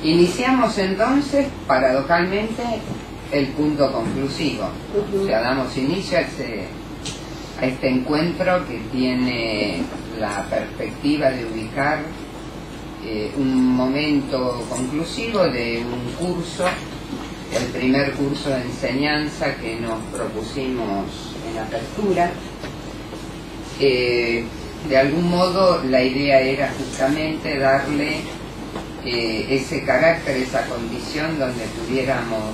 Iniciamos entonces, paradojalmente, el punto conclusivo. O sea, damos inicio a este encuentro que tiene la perspectiva de ubicar un momento conclusivo de un curso, el primer curso de enseñanza que nos propusimos en apertura. De algún modo la idea era justamente darle ese carácter, esa condición donde pudiéramos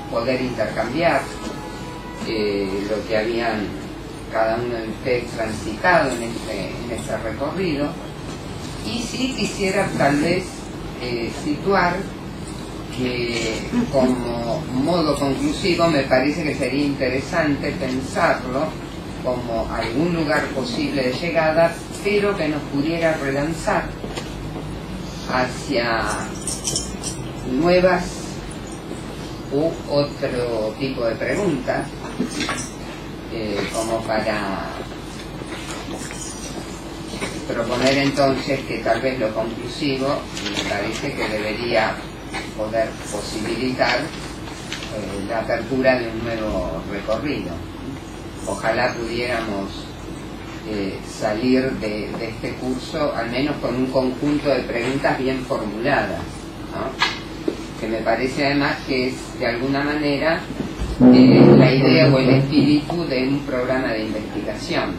poder intercambiar lo que habían cada uno de ustedes transitado en ese recorrido. Y sí quisiera tal vez situar que como modo conclusivo me parece que sería interesante pensarlo como algún lugar posible de llegada, pero que nos pudiera relanzar hacia nuevas u otro tipo de preguntas, como para proponer entonces que tal vez lo conclusivo me parece que debería poder posibilitar la apertura de un nuevo recorrido. Ojalá pudiéramos salir de este curso al menos con un conjunto de preguntas bien formuladas, ¿no? Que me parece además que es de alguna manera la idea o el espíritu de un programa de investigación.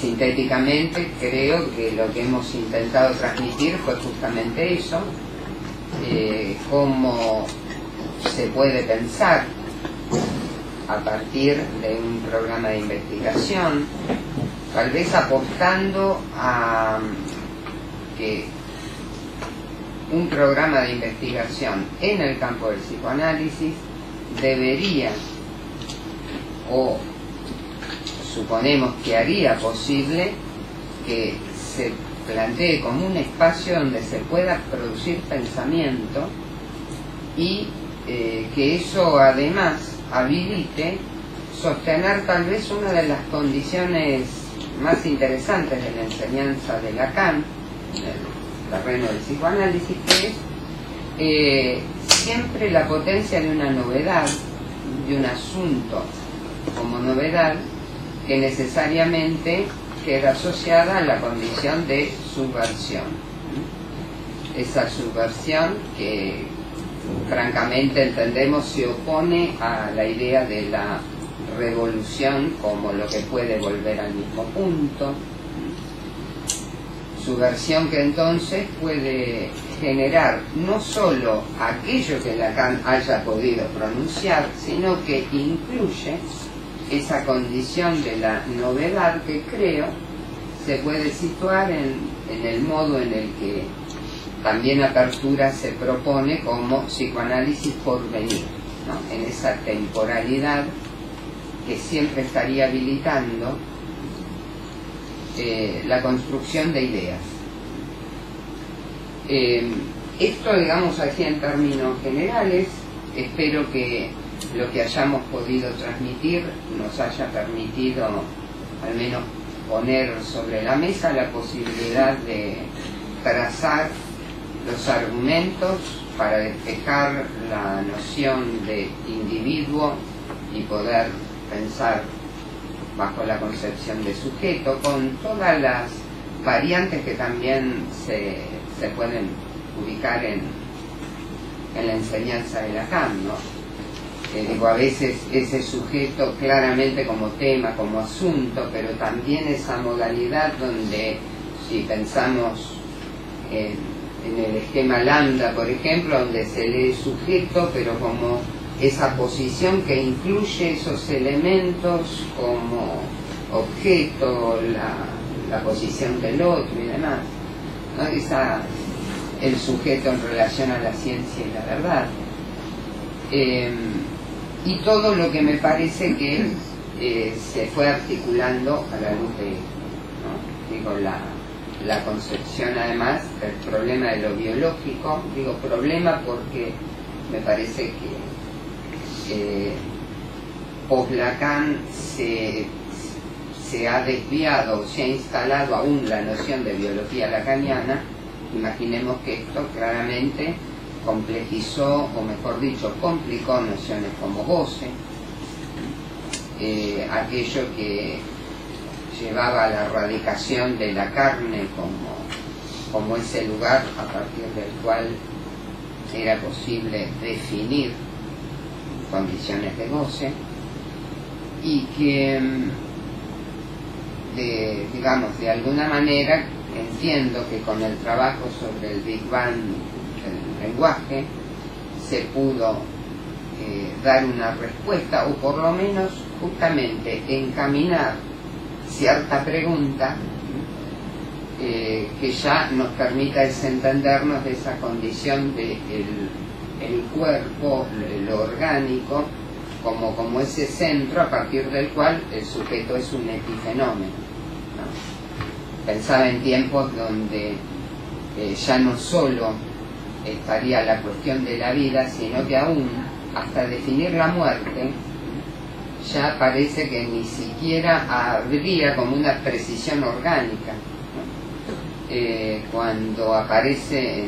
Sintéticamente creo que lo que hemos intentado transmitir fue justamente eso, cómo se puede pensar a partir de un programa de investigación, tal vez apostando a que un programa de investigación en el campo del psicoanálisis debería, o suponemos que haría posible, que se plantee como un espacio donde se pueda producir pensamiento y que eso además habilite sostener tal vez una de las condiciones más interesantes de la enseñanza de Lacan, en el terreno del psicoanálisis, que es siempre la potencia de una novedad, de un asunto como novedad, que necesariamente queda asociada a la condición de subversión. Esa subversión que francamente entendemos se opone a la idea de la revolución como lo que puede volver al mismo punto. Subversión que entonces puede generar no solo aquello que Lacan haya podido pronunciar, sino que incluye esa condición de la novedad que creo se puede situar en el modo en el que también Apertura se propone como psicoanálisis por venir, ¿no? En esa temporalidad que siempre estaría habilitando la construcción de ideas. Esto, digamos así en términos generales, espero que lo que hayamos podido transmitir nos haya permitido al menos poner sobre la mesa la posibilidad de trazar los argumentos para despejar la noción de individuo y poder pensar bajo la concepción de sujeto, con todas las variantes que también se pueden ubicar en la enseñanza de Lacan, ¿no? Digo, a veces ese sujeto claramente como tema, como asunto, pero también esa modalidad donde, si pensamos en el esquema lambda, por ejemplo, donde se lee sujeto, pero como esa posición que incluye esos elementos como objeto, la posición del otro y demás, ¿no? El sujeto en relación a la ciencia y la verdad. Y todo lo que me parece que se fue articulando a la luz de esto, ¿no? Digo, la concepción además del problema de lo biológico, digo problema porque me parece que post-Lacan se se ha desviado o se ha instalado aún la noción de biología lacaniana, imaginemos que esto claramente complejizó, o mejor dicho, complicó nociones como goce, aquello que llevaba a la erradicación de la carne como ese lugar a partir del cual era posible definir condiciones de goce, y que digamos, de alguna manera entiendo que con el trabajo sobre el Big Bang del lenguaje se pudo dar una respuesta, o por lo menos justamente encaminar cierta pregunta que ya nos permita desentendernos de esa condición de el cuerpo, lo orgánico, como ese centro a partir del cual el sujeto es un epifenómeno, ¿no? Pensaba en tiempos donde ya no solo estaría la cuestión de la vida, sino que aún hasta definir la muerte ya parece que ni siquiera habría como una precisión orgánica, ¿no? Cuando aparece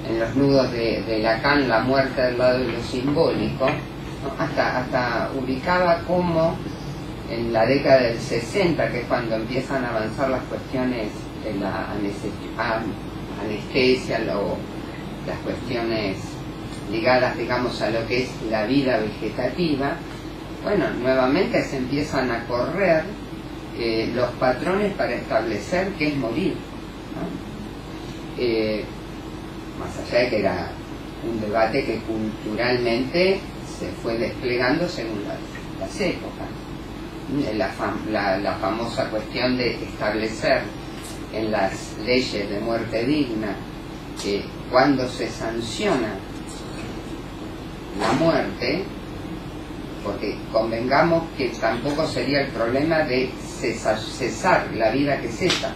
en los nudos de Lacan la muerte al lado de lo simbólico, ¿no? Hasta ubicaba como en la década del 60, que es cuando empiezan a avanzar las cuestiones de la anestesia, las cuestiones ligadas, digamos, a lo que es la vida vegetativa. Bueno, nuevamente se empiezan a correr los patrones para establecer qué es morir, ¿no? Más allá de que era un debate que culturalmente se fue desplegando según las épocas. La famosa cuestión de establecer en las leyes de muerte digna cuando se sanciona la muerte, porque convengamos que tampoco sería el problema de cesar la vida que cesa,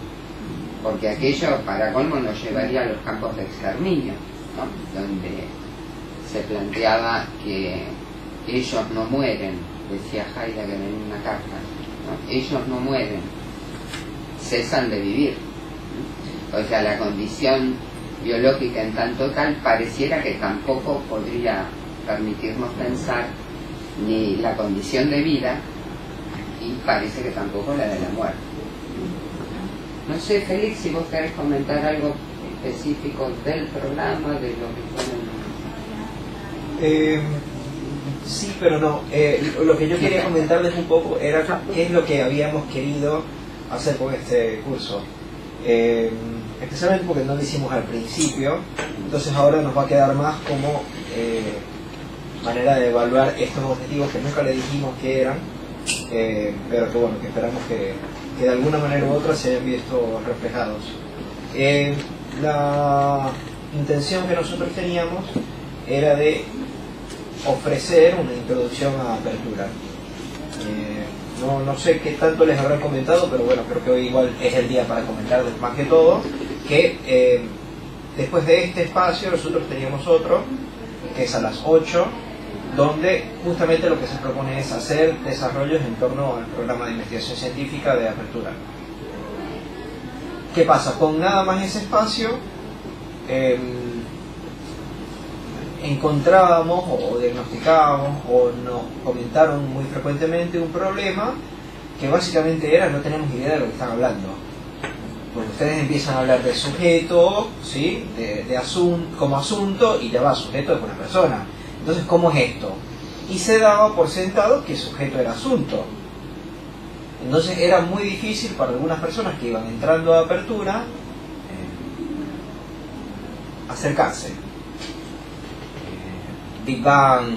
porque aquello para colmo nos llevaría a los campos de exterminio, ¿no? Donde se planteaba que ellos no mueren, decía Heidegger en una carta, ¿no? Ellos no mueren, cesan de vivir. O sea, la condición biológica en tanto tal pareciera que tampoco podría permitirnos pensar ni la condición de vida, y parece que tampoco la de la muerte. No sé, Félix, si vos querés comentar algo específico del programa, de lo que fueron... Sí, pero no. Lo que yo quería comentarles un poco era qué es lo que habíamos querido hacer con este curso. Especialmente porque no lo hicimos al principio, entonces ahora nos va a quedar más como manera de evaluar estos objetivos que nunca le dijimos que eran, pero que bueno, que esperamos que de alguna manera u otra se hayan visto reflejados. La intención que nosotros teníamos era de ofrecer una introducción a apertura. No sé qué tanto les habrán comentado, pero bueno, creo que hoy igual es el día para comentarles más que todo, que después de este espacio nosotros teníamos otro, que es a las 8, donde justamente lo que se propone es hacer desarrollos en torno al programa de investigación científica de apertura. ¿Qué pasa? Con nada más ese espacio encontrábamos o diagnosticábamos o nos comentaron muy frecuentemente un problema que básicamente era: no tenemos idea de lo que están hablando. Porque ustedes empiezan a hablar de sujeto, ¿sí? de como asunto, y ya va, sujeto es una persona. Entonces, ¿cómo es esto? Y se daba por sentado que sujeto era asunto. Entonces era muy difícil para algunas personas que iban entrando a apertura acercarse. Big Bang,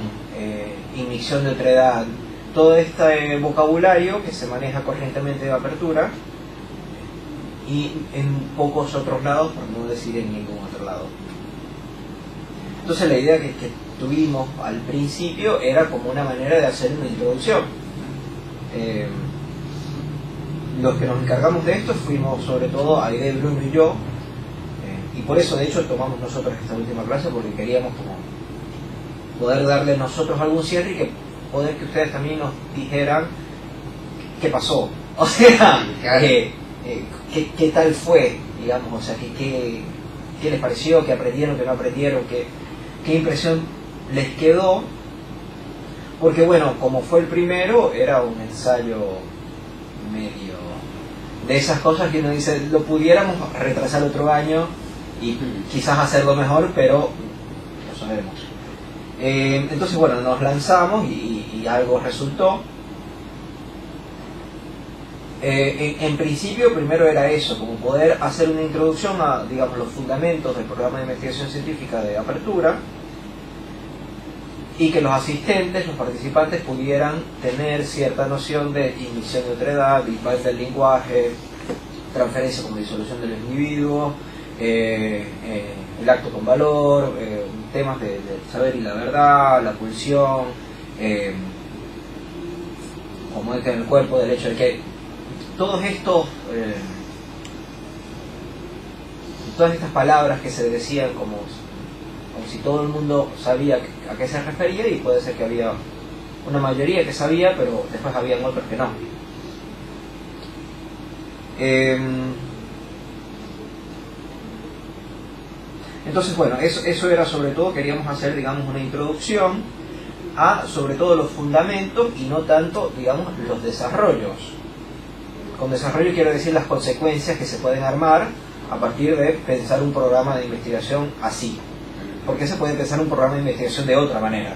ignición de otra edad, todo este vocabulario que se maneja corrientemente de apertura, y en pocos otros lados, por no decir en ningún otro lado. Entonces la idea que tuvimos al principio era como una manera de hacer una introducción. Los que nos encargamos de esto fuimos sobre todo Aide, Bruno y yo, y por eso de hecho tomamos nosotros esta última clase, porque queríamos como poder darle nosotros algún cierre y poder que ustedes también nos dijeran ¿qué pasó? O sea, Claro. ¿qué tal fue? Digamos, o sea, ¿qué les pareció? ¿Qué aprendieron? ¿Qué no aprendieron? ¿Qué impresión les quedó? Porque bueno, como fue el primero, era un ensayo medio de esas cosas que uno dice, lo pudiéramos retrasar otro año y quizás hacerlo mejor, pero no sabemos. Entonces bueno, nos lanzamos y algo resultó. En principio primero era eso, como poder hacer una introducción a, digamos, los fundamentos del programa de investigación científica de Apertura, y que los asistentes, los participantes, pudieran tener cierta noción de ignición de otredad, impacto del lenguaje, transferencia como disolución del individuo, el acto con valor, temas del saber y la verdad, la pulsión, como es que en el cuerpo, del hecho de que todos estos, todas estas palabras que se decían como si todo el mundo sabía a qué se refería, y puede ser que había una mayoría que sabía, pero después habían otros que no. Entonces bueno, eso era sobre todo, queríamos hacer, digamos, una introducción a sobre todo los fundamentos y no tanto, digamos, los desarrollos. Con desarrollo quiero decir las consecuencias que se pueden armar a partir de pensar un programa de investigación así. Porque se puede pensar un programa de investigación de otra manera,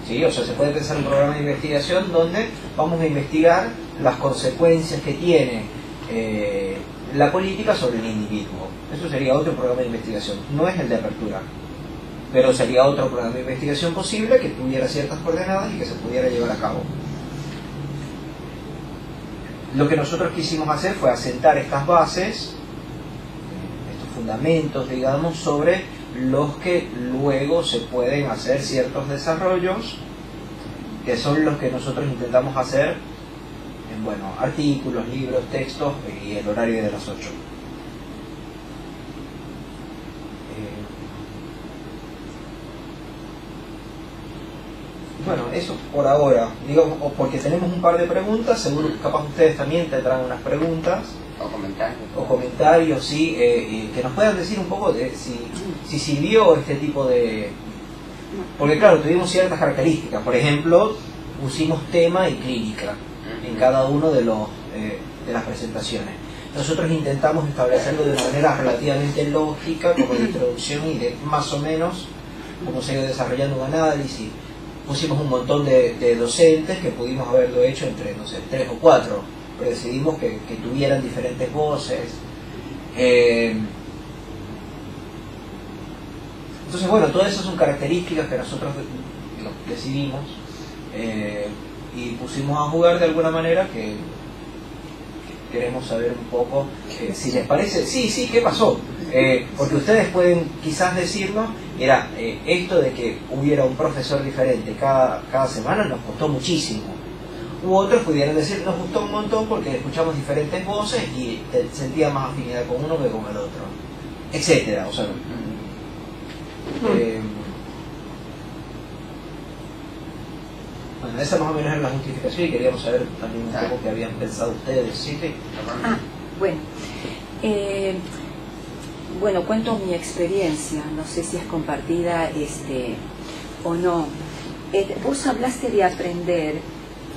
¿sí? O sea, se puede pensar un programa de investigación donde vamos a investigar las consecuencias que tiene la política sobre el individuo. Eso sería otro programa de investigación, no es el de Apertura, pero sería otro programa de investigación posible que tuviera ciertas coordenadas y que se pudiera llevar a cabo. Lo que nosotros quisimos hacer fue asentar estas bases, estos fundamentos, digamos, sobre los que luego se pueden hacer ciertos desarrollos, que son los que nosotros intentamos hacer en, bueno, artículos, libros, textos y el horario de las 8. Bueno, eso por ahora, digamos, porque tenemos un par de preguntas, seguro que capaz ustedes también tendrán unas preguntas o comentarios, sí, que nos puedan decir un poco de si sirvió este tipo de... Porque claro, tuvimos ciertas características, por ejemplo, pusimos tema y clínica en cada uno de las presentaciones. Nosotros intentamos establecerlo de una manera relativamente lógica, como de introducción y de más o menos cómo se iba desarrollando un análisis. Pusimos un montón de docentes que pudimos haberlo hecho entre, no sé, 3 o 4, pero decidimos que tuvieran diferentes voces. Entonces, bueno, todas esas son características que nosotros decidimos y pusimos a jugar de alguna manera que queremos saber un poco si les parece. Sí, ¿qué pasó? Porque ustedes pueden quizás decirnos, mira, esto de que hubiera un profesor diferente cada semana nos costó muchísimo. U otros pudieran decir, nos gustó un montón porque escuchamos diferentes voces y sentía más afinidad con uno que con el otro, etcétera. O sea, bueno, esa más o menos era la justificación y queríamos saber también un poco qué habían pensado ustedes. ¿Sí? Bueno. Bueno, cuento mi experiencia, no sé si es compartida o no. Vos hablaste de aprender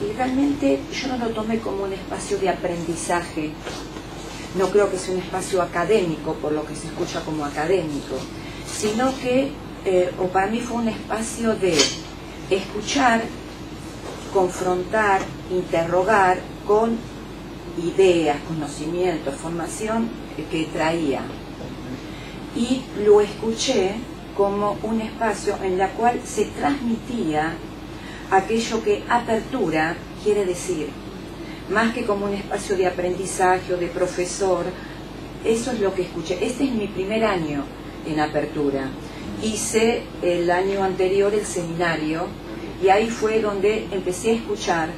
y realmente yo no lo tomé como un espacio de aprendizaje. No creo que sea un espacio académico, por lo que se escucha como académico, sino que, o para mí fue un espacio de escuchar, confrontar, interrogar con ideas, conocimientos, formación que traía. Y lo escuché como un espacio en el cual se transmitía aquello que apertura quiere decir, más que como un espacio de aprendizaje o de profesor. Eso es lo que escuché. Este es mi primer año en Apertura. Hice el año anterior el seminario y ahí fue donde empecé a escuchar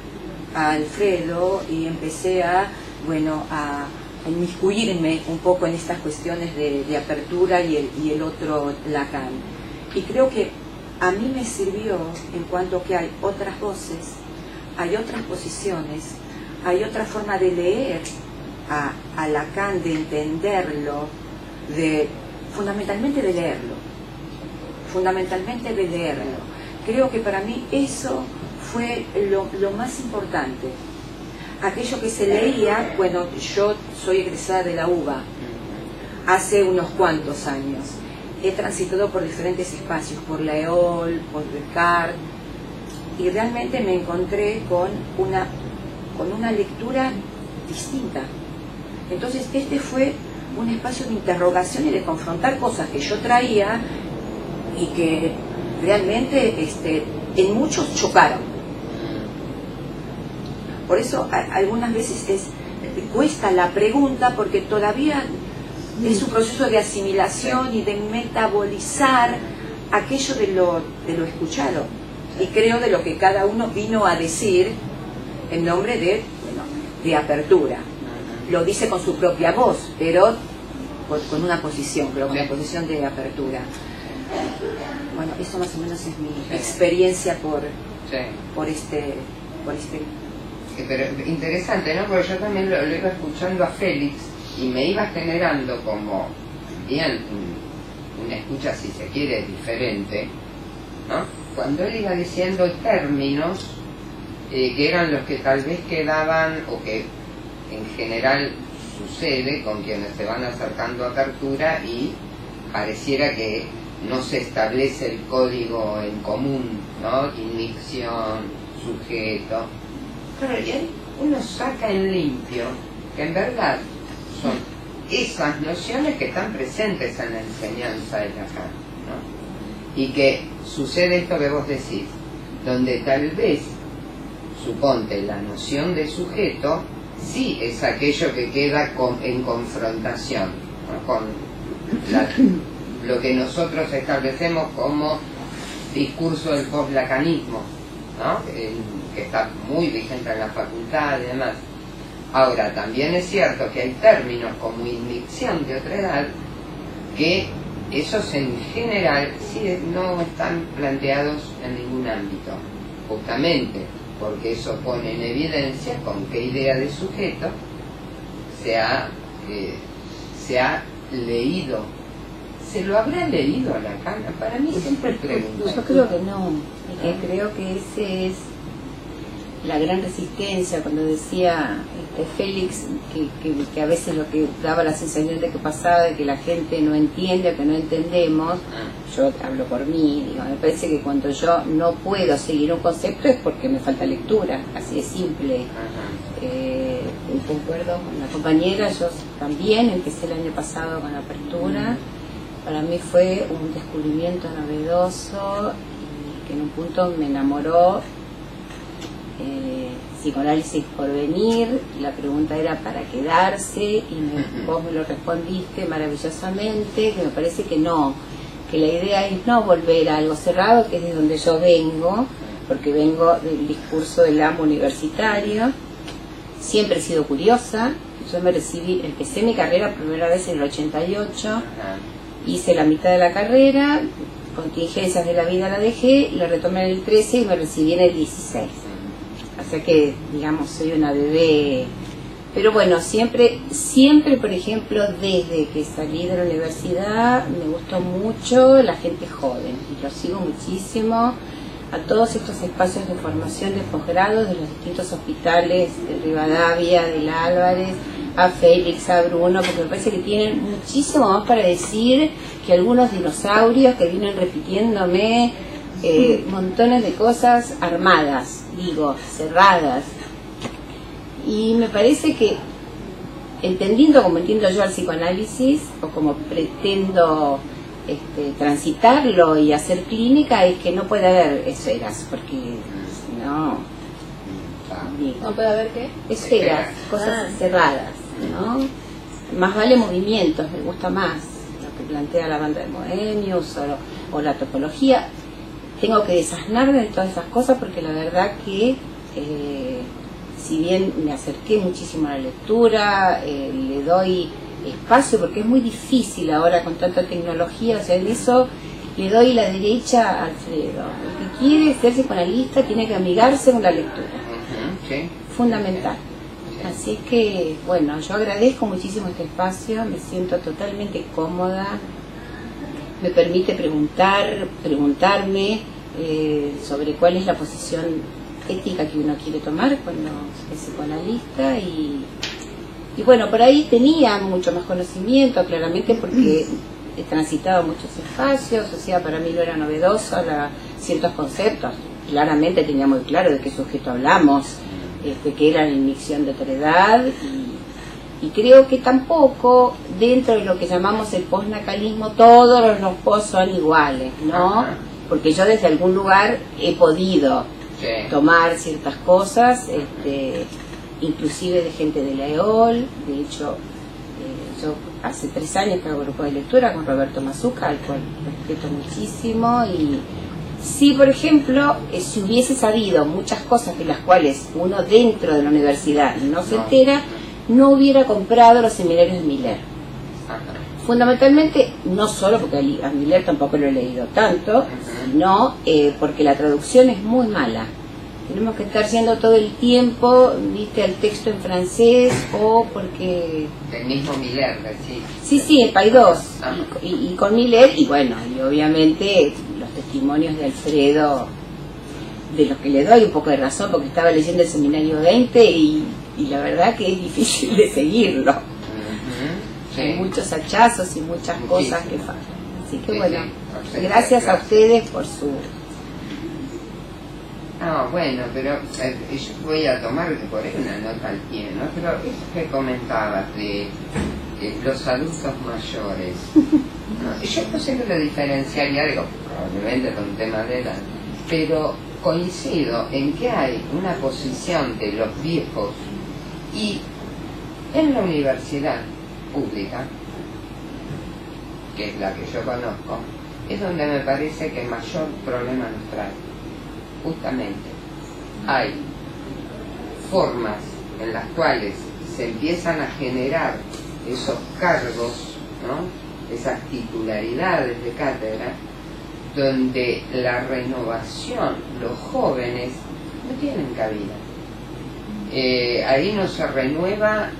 a Alfredo y empecé a inmiscuirme un poco en estas cuestiones de Apertura y el otro Lacan. Y creo que a mí me sirvió en cuanto que hay otras voces, hay otras posiciones, hay otra forma de leer a Lacan, de entenderlo, fundamentalmente de leerlo. Creo que para mí eso fue lo más importante. Aquello que se leía, bueno, yo soy egresada de la UBA hace unos cuantos años. He transitado por diferentes espacios, por la EOL, por Descartes, y realmente me encontré con una lectura distinta. Entonces este fue un espacio de interrogación y de confrontar cosas que yo traía y que realmente en muchos chocaron. Por eso algunas veces cuesta la pregunta, porque todavía es un proceso de asimilación y de metabolizar aquello de lo escuchado, y creo de lo que cada uno vino a decir en nombre de apertura. Lo dice con su propia voz, pero con una posición, creo, con una posición de apertura. Bueno, eso más o menos es mi experiencia por este. Pero interesante, ¿no? Porque yo también lo iba escuchando a Félix y me iba generando como bien una escucha, si se quiere, diferente, ¿no? Cuando él iba diciendo términos que eran los que tal vez quedaban, o que en general sucede con quienes se van acercando a apertura y pareciera que no se establece el código en común, ¿no? Inmixción, sujeto. Pero uno saca en limpio que en verdad son esas nociones que están presentes en la enseñanza de Lacan, ¿no? Y que sucede esto que vos decís, donde tal vez, suponte, la noción de sujeto sí es aquello que queda en confrontación, ¿no? Con lo que nosotros establecemos como discurso del post-lacanismo, ¿no? Que está muy vigente en la facultad y demás. Ahora, también es cierto que hay términos como inmixción de otra edad que esos en general sí no están planteados en ningún ámbito, justamente porque eso pone en evidencia con qué idea de sujeto se ha leído. ¿Se lo habrá leído a Lacan? Para mí siempre pregunto. Yo creo que no, y que creo que ese es la gran resistencia. Cuando decía Félix que a veces lo que daba la sensación de que pasaba, de que la gente no entiende o que no entendemos, yo hablo por mí, digo, me parece que cuando yo no puedo seguir un concepto es porque me falta lectura, así de simple. Concuerdo con la compañera, yo también empecé el año pasado con apertura. Para mí fue un descubrimiento novedoso y que en un punto me enamoró. Psicoanálisis por venir, la pregunta era para quedarse, y vos me lo respondiste maravillosamente, que me parece que no, que la idea es no volver a algo cerrado, que es de donde yo vengo, porque vengo del discurso del amo universitario. Siempre he sido curiosa. Yo empecé mi carrera por primera vez en el 88, hice la mitad de la carrera, contingencias de la vida la dejé, la retomé en el 13 y me recibí en el 16. O sea que, digamos, soy una bebé. Pero bueno, siempre, por ejemplo, desde que salí de la universidad, me gustó mucho la gente joven. Y lo sigo muchísimo a todos estos espacios de formación de posgrado de los distintos hospitales de Rivadavia, del Álvarez, a Félix, a Bruno, porque me parece que tienen muchísimo más para decir que algunos dinosaurios que vienen repitiéndome montones de cosas armadas, digo, cerradas. Y me parece que, entendiendo como entiendo yo al psicoanálisis, o como pretendo transitarlo y hacer clínica, es que no puede haber esferas, porque si no... ¿No puede haber qué? Esferas, cosas cerradas, ¿no? Más vale movimientos, me gusta más lo que plantea la banda de Moenius o la topología. Tengo que desasnarme de todas esas cosas, porque la verdad que si bien me acerqué muchísimo a la lectura, le doy espacio, porque es muy difícil ahora con tanta tecnología, o sea, en eso le doy la derecha a Alfredo. El que quiere ser psicoanalista tiene que amigarse con la lectura. ¿Sí? Fundamental. Así que, bueno, yo agradezco muchísimo este espacio, me siento totalmente cómoda, me permite preguntarme sobre cuál es la posición ética que uno quiere tomar cuando es psicoanalista y bueno, por ahí tenía mucho más conocimiento, claramente porque he transitado muchos espacios, o sea, para mí no era novedoso ciertos conceptos, claramente tenía muy claro de qué sujeto hablamos, que era la inyección de otredad y creo que tampoco dentro de lo que llamamos el postnatalismo todos los post son iguales, ¿no? Porque yo desde algún lugar he podido tomar ciertas cosas, inclusive de gente de la EOL. De hecho, yo hace 3 años que hago grupo de lectura con Roberto Mazuca, al cual respeto muchísimo, y si por ejemplo si hubiese sabido muchas cosas de las cuales uno dentro de la universidad no se entera, no hubiera comprado los seminarios de Miller. Fundamentalmente, no solo porque a Miller tampoco lo he leído tanto, sino porque la traducción es muy mala. Tenemos que estar yendo todo el tiempo, viste, al texto en francés o porque... El mismo Miller, ¿sí? Sí, el Paidós. Y con Miller, y bueno, y obviamente los testimonios de Alfredo, de los que le doy un poco de razón, porque estaba leyendo el Seminario 20 y la verdad que es difícil de seguirlo. Hay muchos hachazos y muchas cosas que faltan. Así que bueno, gracias a ustedes por su... No, bueno, pero yo voy a tomar por ahí una nota al pie, ¿no? Pero eso que comentabas de los adultos mayores, ¿no? Yo no sé que lo diferenciaría, digo, probablemente con un tema de edad, pero coincido en que hay una posición de los viejos y en la universidad pública, que es la que yo conozco, es donde me parece que mayor problema nos trae. Justamente hay formas en las cuales se empiezan a generar esos cargos, ¿no? Esas titularidades de cátedra, donde la renovación, los jóvenes no tienen cabida. Ahí no se renueva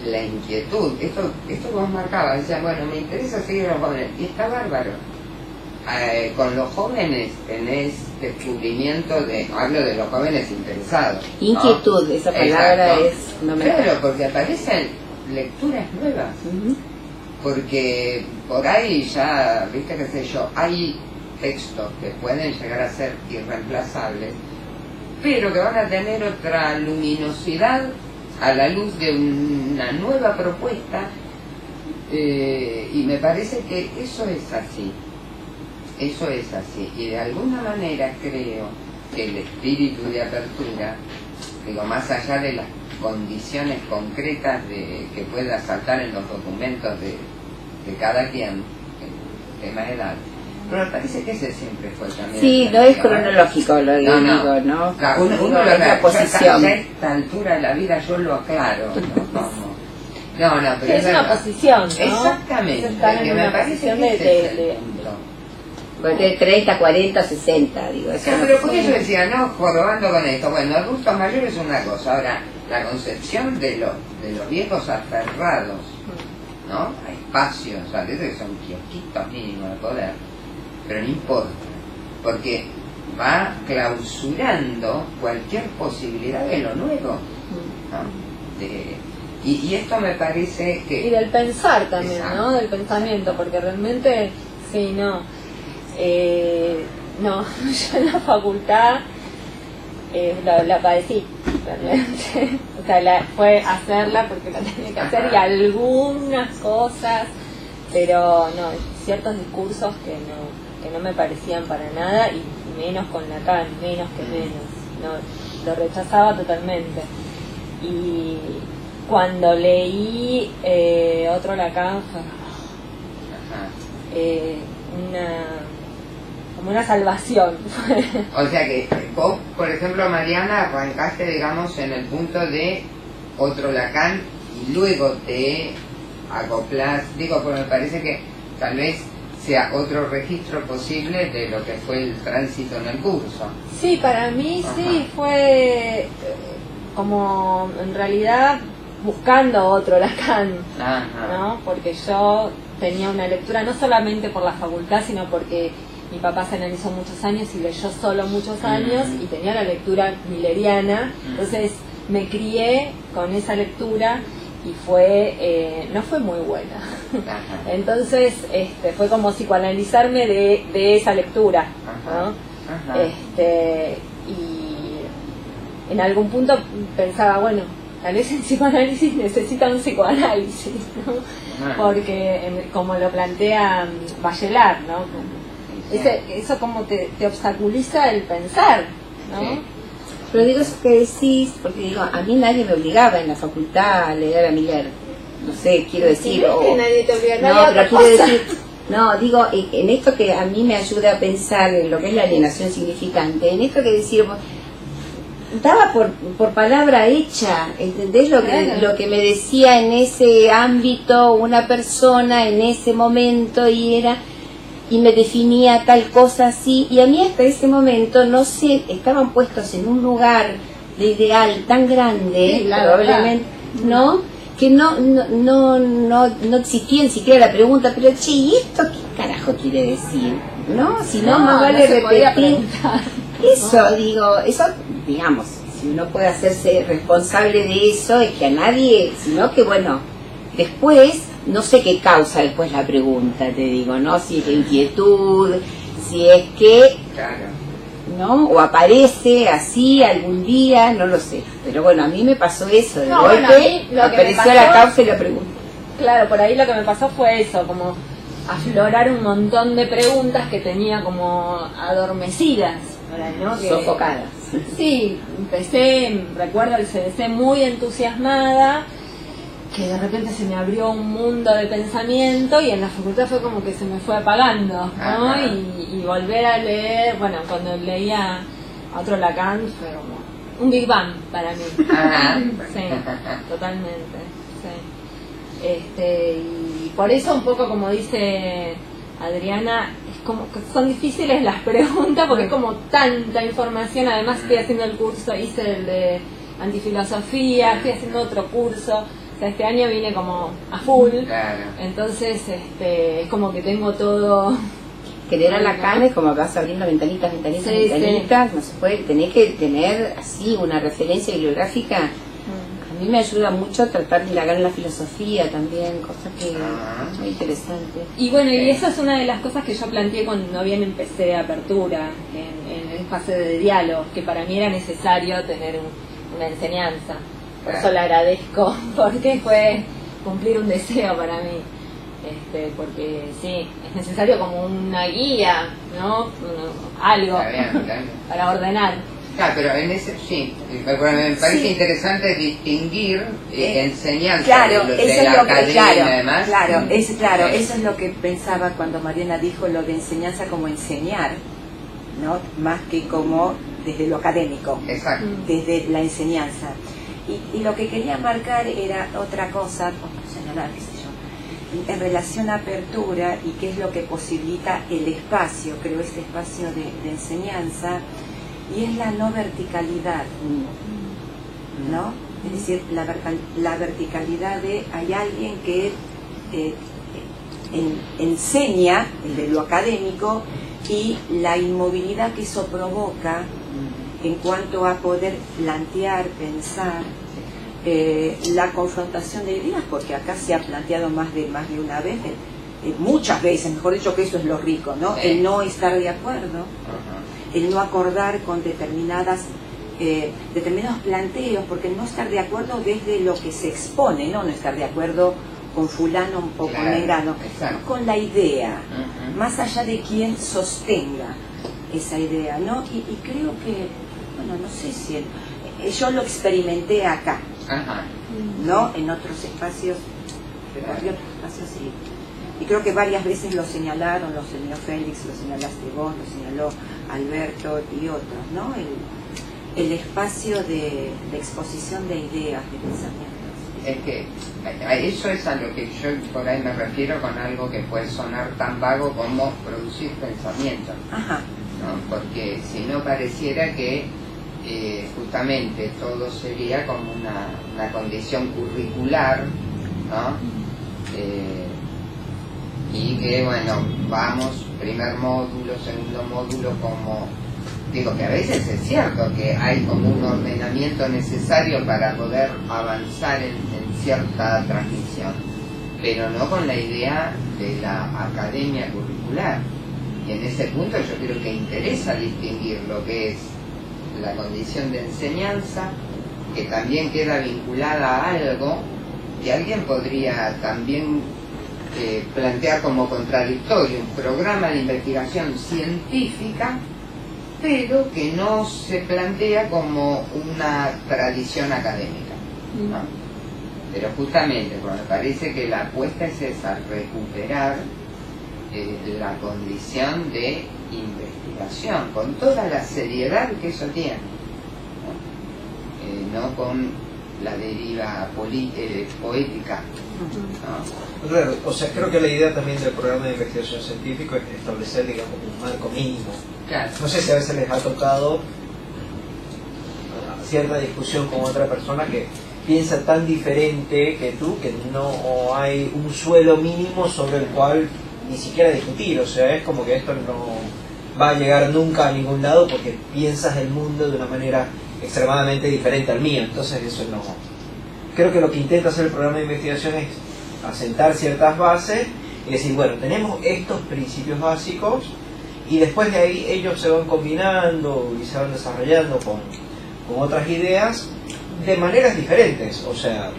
la inquietud. Esto vos marcabas, decías, bueno, me interesa seguir a los jóvenes, y está bárbaro. Con los jóvenes tenés descubrimiento hablo de los jóvenes interesados, ¿no? Inquietud, esa palabra es fundamental. Claro, porque aparecen lecturas nuevas, porque por ahí ya, viste, qué sé yo, hay textos que pueden llegar a ser irreemplazables, pero que van a tener otra luminosidad a la luz de una nueva propuesta, y me parece que eso es así. Eso es así, y de alguna manera creo que el espíritu de apertura, digo, más allá de las condiciones concretas que pueda saltar en los documentos de cada quien, el tema de edad, pero me parece que ese siempre fue también. Sí, no es cronológico, lo digo, ¿no? Claro, uno lo la posición. a esta altura de la vida yo lo aclaro, ¿no? No, pero es una posición, ¿no? Exactamente, que me parece de de 30, 40, 60, digo. O sea, pero por eso decía, no, jorobando con esto. Bueno, adultos mayores es una cosa. Ahora, la concepción de los viejos aferrados, ¿no? A espacios, a veces que son kiosquitos mínimos de poder, pero no importa, porque va clausurando cualquier posibilidad de lo nuevo, ¿no? Y esto me parece que... Y del pensar también, exacto, ¿no? Del pensamiento, porque realmente, sí, no, yo en la facultad la padecí, realmente. O sea, fue hacerla porque la tenía que hacer y algunas cosas, pero no, ciertos discursos que no me parecían para nada, y menos con Lacan, menos que menos, no, lo rechazaba totalmente. Y cuando leí otro Lacan fue como una salvación. O sea que vos, por ejemplo, Mariana, arrancaste, digamos, en el punto de otro Lacan y luego te acoplás, digo, porque me parece que tal vez sea otro registro posible de lo que fue el tránsito en el curso. Sí, para mí sí fue como en realidad buscando otro Lacan, Ajá. ¿no? Porque yo tenía una lectura no solamente por la facultad, sino porque mi papá se analizó muchos años y leyó solo muchos años y tenía la lectura milleriana, entonces me crié con esa lectura y fue no fue muy buena. Ajá. Entonces fue como psicoanalizarme de esa lectura, ¿no? Ajá. Y en algún punto pensaba, bueno, tal vez el psicoanálisis necesita un psicoanálisis, ¿no? Ajá. Porque como lo plantea Bachelard, ¿no? Sí. Eso como te obstaculiza el pensar, ¿no? Sí. Pero digo eso que decís, porque digo, a mí nadie me obligaba en la facultad a leer a Miller. No sé, quiero decir... Sí, no es que nadie te obliga, nadie no, a pero otra quiero cosa. decir... No, digo, en esto que a mí me ayuda a pensar en lo que es la alienación significante, en esto que decir... Daba por palabra hecha, ¿entendés? Claro. Lo que me decía en ese ámbito una persona en ese momento y me definía tal cosa así, y a mí hasta ese momento no sé, estaban puestos en un lugar de ideal tan grande, Sí, la probablemente, ¿no? Que no existía ni siquiera la pregunta, pero che, ¿y esto qué carajo quiere decir? ¿No? Si no, más vale se podía repetir. preguntar. Eso, digo, eso, digamos, si uno puede hacerse responsable de eso, es que a nadie, sino que bueno, después, no sé qué causa después la pregunta, te digo, ¿no? Si es inquietud, si es que, Claro. ¿no? O aparece así algún día, no lo sé. Pero bueno, a mí me pasó eso, de No, golpe, bueno, a mí lo que me apareció pasó- la causa y la pregunta. Claro, por ahí lo que me pasó fue eso, como aflorar un montón de preguntas que tenía como adormecidas, por ahí, ¿no? Que- Sofocadas. Sí, recuerdo el CBC muy entusiasmada, que de repente se me abrió un mundo de pensamiento y en la facultad fue como que se me fue apagando, ¿no? Ajá. Y volver a leer, bueno, cuando leía a otro Lacan fue como un Big Bang para mí. Ajá. Sí, totalmente, sí. Y por eso un poco como dice Adriana, es como que son difíciles las preguntas porque es como tanta información. Además estoy haciendo el curso, hice el de antifilosofía, estoy haciendo otro curso, o sea, este año vine como a full, Claro. entonces es como que tengo todo. Querer a Lacan es como vas abriendo ventanitas, Sí, no se puede, tenés que tener así una referencia bibliográfica. A mí me ayuda mucho tratar de Lacan en la filosofía también, cosas que Ah. muy interesantes. Y bueno, y esa es una de las cosas que yo planteé cuando bien empecé Apertura, en el espacio de diálogo, que para mí era necesario tener una enseñanza. Por eso la agradezco, porque fue cumplir un deseo para mí. Porque sí, es necesario como una guía, ¿no? Algo Está bien, está bien. para ordenar. Claro, pero en ese, sí, me parece Sí. interesante distinguir enseñanza Claro, de eso es la lo que, academia, además. claro, eso es lo que pensaba cuando Mariana dijo lo de enseñanza como enseñar, ¿no? Más que como desde lo académico, Exacto. desde la enseñanza. Y lo que quería marcar era otra cosa, o señalar, qué sé yo, en relación a Apertura y qué es lo que posibilita el espacio, creo, este espacio de enseñanza, y es la no verticalidad, ¿no? Es decir, la verticalidad de hay alguien que enseña de lo académico y la inmovilidad que eso provoca en cuanto a poder plantear, pensar, la confrontación de ideas, porque acá se ha planteado más de una vez, muchas veces, mejor dicho, que eso es lo rico, ¿no? El no estar de acuerdo, Ajá. el no acordar con determinados planteos, porque el no estar de acuerdo desde lo que se expone, no estar de acuerdo con fulano o Claro, con mengano, exacto. con la idea, Ujú. más allá de quien sostenga esa idea, ¿no? Y creo que, bueno, no sé si yo lo experimenté acá, Ajá. ¿no? En otros espacios, recorrí otros espacios y creo que varias veces lo señalaron, lo señaló Félix, lo señalaste vos, lo señaló Alberto y otros, ¿no? El espacio de exposición de ideas, de pensamientos. Es que a eso es a lo que yo por ahí me refiero con algo que puede sonar tan vago como producir pensamiento, Ajá, ¿no? Porque si no pareciera que justamente todo sería como una condición curricular, ¿no? Y que bueno, vamos, primer módulo, segundo módulo, como digo, que a veces es cierto que hay como un ordenamiento necesario para poder avanzar en cierta transmisión, pero no con la idea de la academia curricular. Y en ese punto yo creo que interesa distinguir lo que es la condición de enseñanza, que también queda vinculada a algo, y alguien podría también plantear como contradictorio un programa de investigación científica, pero que no se plantea como una tradición académica, ¿no? Pero justamente, bueno, parece que la apuesta es esa, recuperar la condición de investigación, con toda la seriedad que eso tiene, no con la deriva poética, ¿no? Claro, o sea, creo que la idea también del programa de investigación científico es establecer, digamos, un marco mínimo. Claro. No sé si a veces les ha tocado cierta discusión con otra persona que piensa tan diferente que tú, que no hay un suelo mínimo sobre el cual ni siquiera discutir. O sea, es como que esto no va a llegar nunca a ningún lado porque piensas el mundo de una manera extremadamente diferente al mío. Entonces eso no... Creo que lo que intenta hacer el programa de investigación es asentar ciertas bases y decir, bueno, tenemos estos principios básicos y después de ahí ellos se van combinando y se van desarrollando con otras ideas de maneras diferentes. O sea,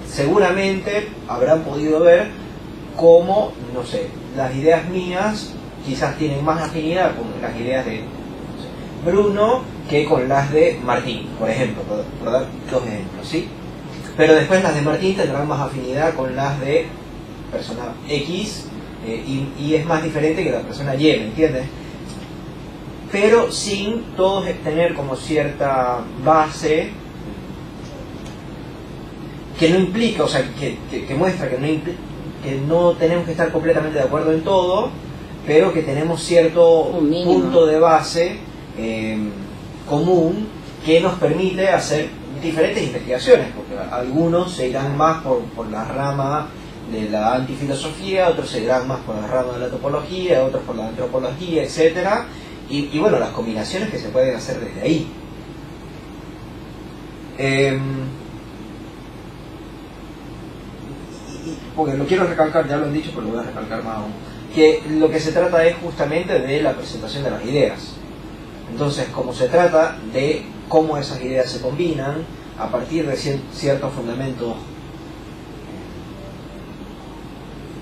seguramente habrán podido ver cómo, no sé, las ideas mías quizás tienen más afinidad con las ideas de Bruno que con las de Martín, por ejemplo, por dar dos ejemplos, ¿sí? Pero después las de Martín tendrán más afinidad con las de persona X y es más diferente que la persona Y, ¿me entiendes? Pero sin todos tener como cierta base que no implica, o sea, que muestra que no tenemos que estar completamente de acuerdo en todo, pero que tenemos cierto punto de base común que nos permite hacer diferentes investigaciones, porque algunos se irán más por la rama de la antifilosofía, otros se irán más por la rama de la topología, otros por la antropología, etcétera, y bueno, las combinaciones que se pueden hacer desde ahí. Porque lo quiero recalcar, ya lo he dicho, pero lo voy a recalcar más aún, que lo que se trata es justamente de la presentación de las ideas. Entonces, como se trata de cómo esas ideas se combinan a partir de ciertos fundamentos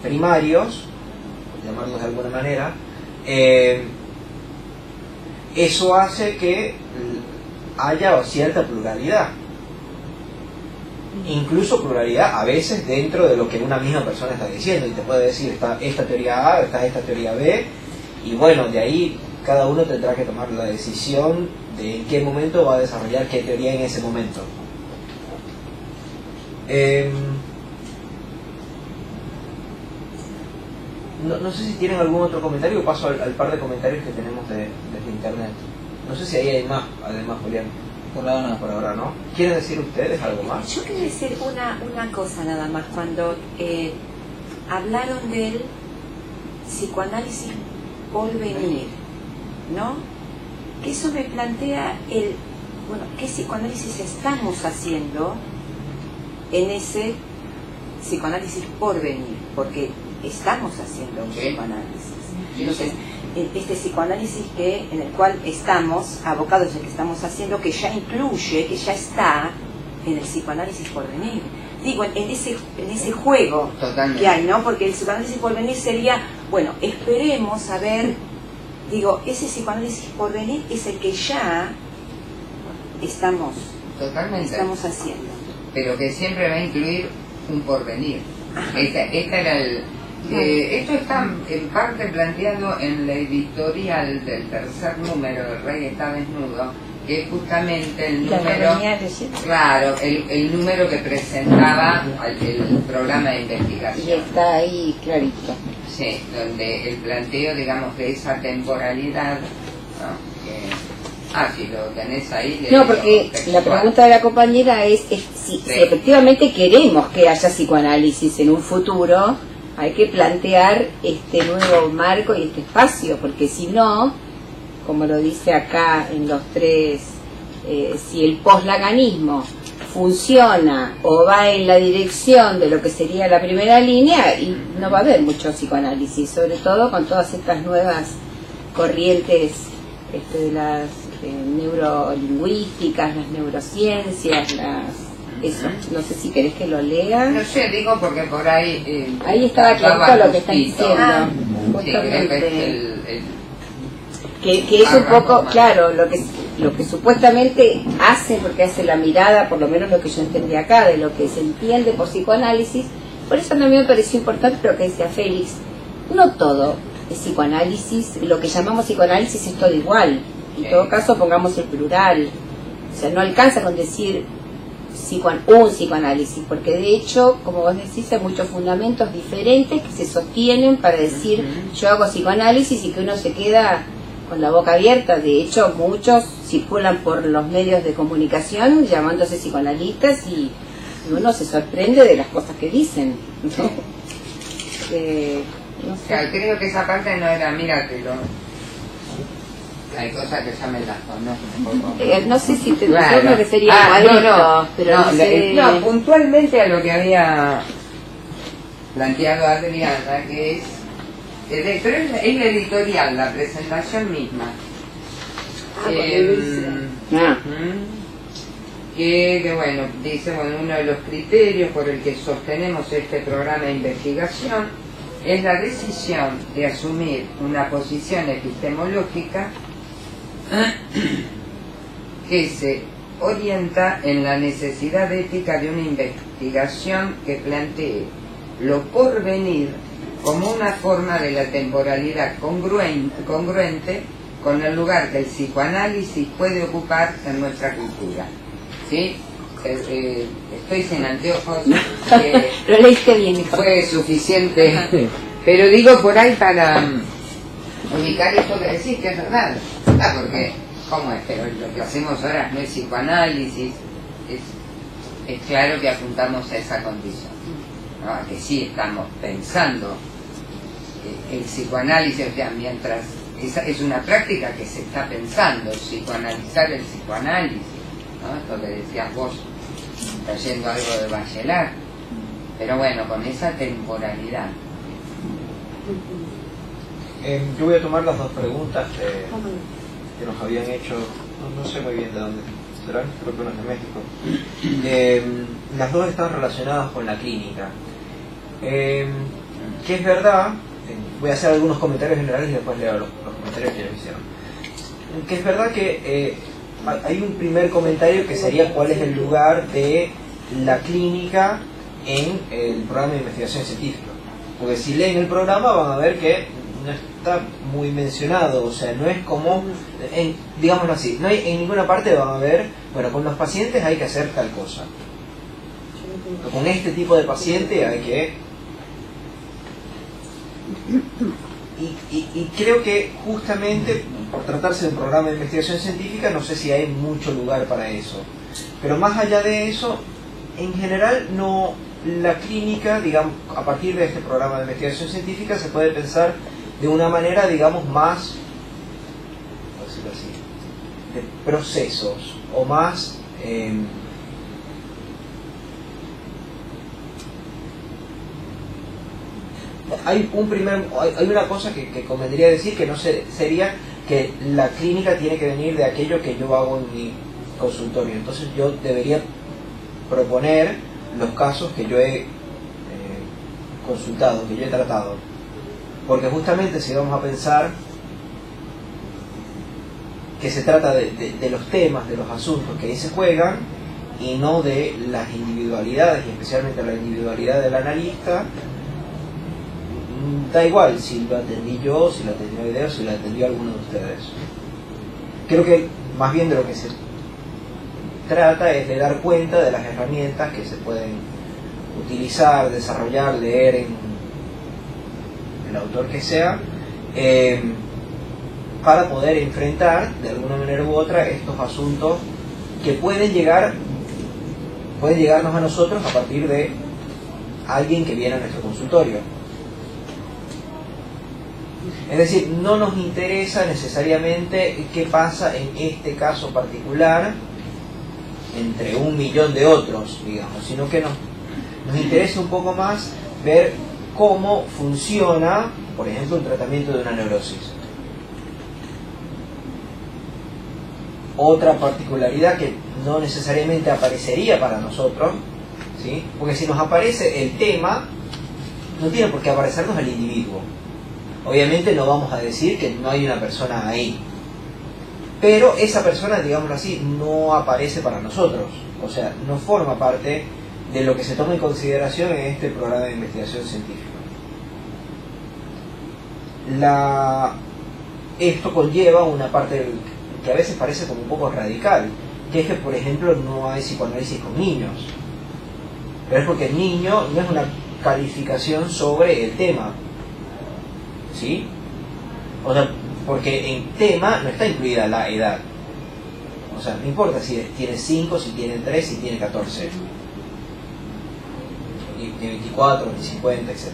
primarios, por llamarlos de alguna manera, eso hace que haya cierta pluralidad. Incluso pluralidad a veces dentro de lo que una misma persona está diciendo, y te puede decir, está esta teoría A, está esta teoría B, y bueno, de ahí cada uno tendrá que tomar la decisión de en qué momento va a desarrollar qué teoría en ese momento. No sé si tienen algún otro comentario, o paso al par de comentarios que tenemos desde internet. No sé si ahí hay más, además, Julián. Por ahora no. ¿Quieren decir ustedes algo más? Yo quería decir una cosa nada más. Cuando hablaron del psicoanálisis por venir, ¿no? Que eso me plantea ¿qué psicoanálisis estamos haciendo en ese psicoanálisis por venir? Porque estamos haciendo un psicoanálisis. Entonces, este psicoanálisis en el cual estamos abocados, el que estamos haciendo, que ya incluye, que ya está en el psicoanálisis por venir. Digo, en ese juego Totalmente. Que hay, ¿no? Porque el psicoanálisis por venir sería, bueno, esperemos a ver, digo, ese psicoanálisis por venir es el que ya estamos haciendo. Pero que siempre va a incluir un porvenir. Esta era esto está en parte planteado en la editorial del tercer número de Rey está desnudo, que es justamente el número, claro, el número que presentaba el programa de investigación. Y está ahí clarito. Sí, donde el planteo, digamos, de esa temporalidad, ¿no? Si lo tenés ahí... No, porque la pregunta de la compañera es si efectivamente queremos que haya psicoanálisis en un futuro, hay que plantear este nuevo marco y este espacio, porque si no, como lo dice acá en los tres, si el poslaganismo funciona o va en la dirección de lo que sería la primera línea, y no va a haber mucho psicoanálisis, sobre todo con todas estas nuevas corrientes de las neurolingüísticas, las neurociencias, eso. No sé si querés que lo lea. No sé, digo porque por ahí... ahí estaba clarito lo que están diciendo. Sí, que es un poco, claro, lo que supuestamente hace, porque hace la mirada, por lo menos lo que yo entendí acá, de lo que se entiende por psicoanálisis. Por eso también me pareció importante lo que decía Félix. No todo es psicoanálisis, lo que llamamos psicoanálisis es todo igual. En todo caso pongamos el plural. O sea, no alcanza con decir un psicoanálisis, porque de hecho, como vos decís, hay muchos fundamentos diferentes que se sostienen para decir yo hago psicoanálisis, y que uno se queda con la boca abierta. De hecho, muchos circulan por los medios de comunicación llamándose psicoanalistas, y uno se sorprende de las cosas que dicen, ¿no? No sé. Claro, creo que esa parte no era, míratelo. Hay cosas que ya me las conozco. No sé si te me refería a cuadritos, pero no sé. No, puntualmente a lo que había planteado Adriana, que es... pero es la editorial, la presentación misma. Que bueno, dice, bueno, uno de los criterios por el que sostenemos este programa de investigación es la decisión de asumir una posición epistemológica que se orienta en la necesidad ética de una investigación que plantee lo porvenir como una forma de la temporalidad congruente con el lugar que el psicoanálisis puede ocupar en nuestra cultura. ¿Sí? Estoy sin anteojos, lo leíste bien, hijo. Fue suficiente, pero digo por ahí para ubicar esto que decís, que es verdad, porque ¿cómo es? Pero lo que hacemos ahora no es psicoanálisis, es claro que apuntamos a esa condición, ¿no? A que sí estamos pensando el psicoanálisis, o sea, mientras es una práctica que se está pensando, psicoanalizar el psicoanálisis, ¿no? Esto que decías vos, trayendo algo de Bachelard, pero bueno, con esa temporalidad. Yo voy a tomar las dos preguntas que nos habían hecho, no sé muy bien de dónde serán, creo que unas de México. Las dos están relacionadas con la clínica. Que es verdad, voy a hacer algunos comentarios generales y después leo los comentarios que ellos hicieron. Que es verdad que hay un primer comentario que sería cuál es el lugar de la clínica en el programa de investigación científica. Porque si leen el programa van a ver que no está muy mencionado, o sea, no es como, digámoslo así, no hay en ninguna parte van a ver, bueno, con los pacientes hay que hacer tal cosa. Con este tipo de paciente hay que... Y creo que justamente por tratarse de un programa de investigación científica no sé si hay mucho lugar para eso, pero más allá de eso, en general no, la clínica, digamos, a partir de este programa de investigación científica se puede pensar de una manera, digamos, más, por decirlo así, de procesos o más hay una cosa que convendría decir, que no sería que la clínica tiene que venir de aquello que yo hago en mi consultorio. Entonces yo debería proponer los casos que yo he consultado, que yo he tratado, porque justamente si vamos a pensar que se trata de los temas, de los asuntos que ahí se juegan, y no de las individualidades, y especialmente la individualidad del analista, da igual si lo atendí yo, si lo atendió Ideo, si lo atendió alguno de ustedes. Creo que más bien de lo que se trata es de dar cuenta de las herramientas que se pueden utilizar, desarrollar, leer en el autor que sea, para poder enfrentar de alguna manera u otra estos asuntos que pueden llegarnos a nosotros a partir de alguien que viene a nuestro consultorio. Es decir, no nos interesa necesariamente qué pasa en este caso particular entre 1.000.000 de otros, digamos, sino que nos interesa un poco más ver cómo funciona, por ejemplo, un tratamiento de una neurosis. Otra particularidad que no necesariamente aparecería para nosotros, ¿sí? Porque si nos aparece el tema, no tiene por qué aparecernos el individuo. Obviamente no vamos a decir que no hay una persona ahí, pero esa persona, digámoslo así, no aparece para nosotros, o sea, no forma parte de lo que se toma en consideración en este programa de investigación científica. Esto conlleva una parte que a veces parece como un poco radical, que es que, por ejemplo, no hay psicoanálisis con niños, pero es porque el niño no es una calificación sobre el tema, ¿sí? O sea, porque en tema no está incluida la edad. O sea, no importa si tiene 5, si tiene 3, si tiene 14, y tiene 24, 50, etc.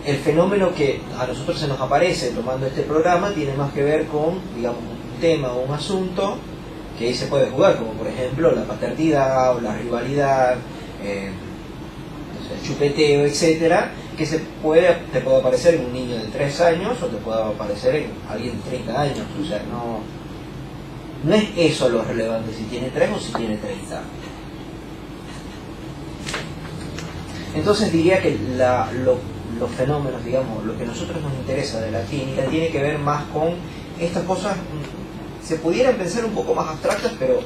El fenómeno que a nosotros se nos aparece tomando este programa tiene más que ver con, digamos, un tema o un asunto que ahí se puede jugar, como por ejemplo la paternidad o la rivalidad, el chupeteo, etcétera, que te puede aparecer en un niño de 3 años o te puede aparecer en alguien de 30 años. O sea, no es eso lo relevante, si tiene 3 o si tiene 30. Entonces diría que los fenómenos, digamos, lo que a nosotros nos interesa de la clínica tiene que ver más con estas cosas, se pudieran pensar un poco más abstractas, pero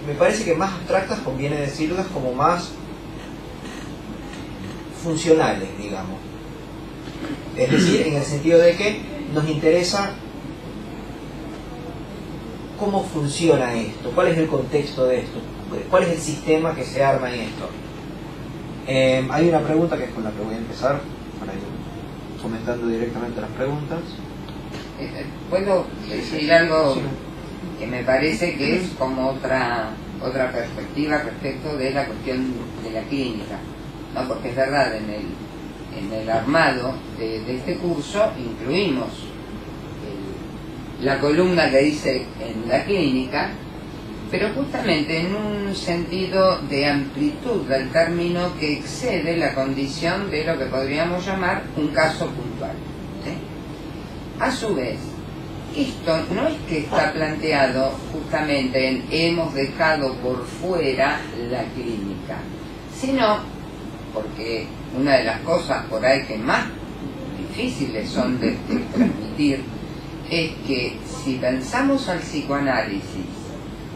me parece que más abstractas conviene decirlas como más funcionales, digamos. Es decir, en el sentido de que nos interesa cómo funciona esto, cuál es el contexto de esto, cuál es el sistema que se arma en esto. Hay una pregunta que es con la que voy a empezar, para ir comentando directamente las preguntas. ¿Puedo decir algo que me parece que es como otra perspectiva respecto de la cuestión de la clínica? ¿No? Porque es verdad, en el armado de este curso incluimos la columna que dice en la clínica, pero justamente en un sentido de amplitud del término que excede la condición de lo que podríamos llamar un caso puntual, ¿sí? A su vez, esto no es que está planteado justamente en hemos dejado por fuera la clínica, sino porque una de las cosas por ahí que más difíciles son de transmitir es que si pensamos al psicoanálisis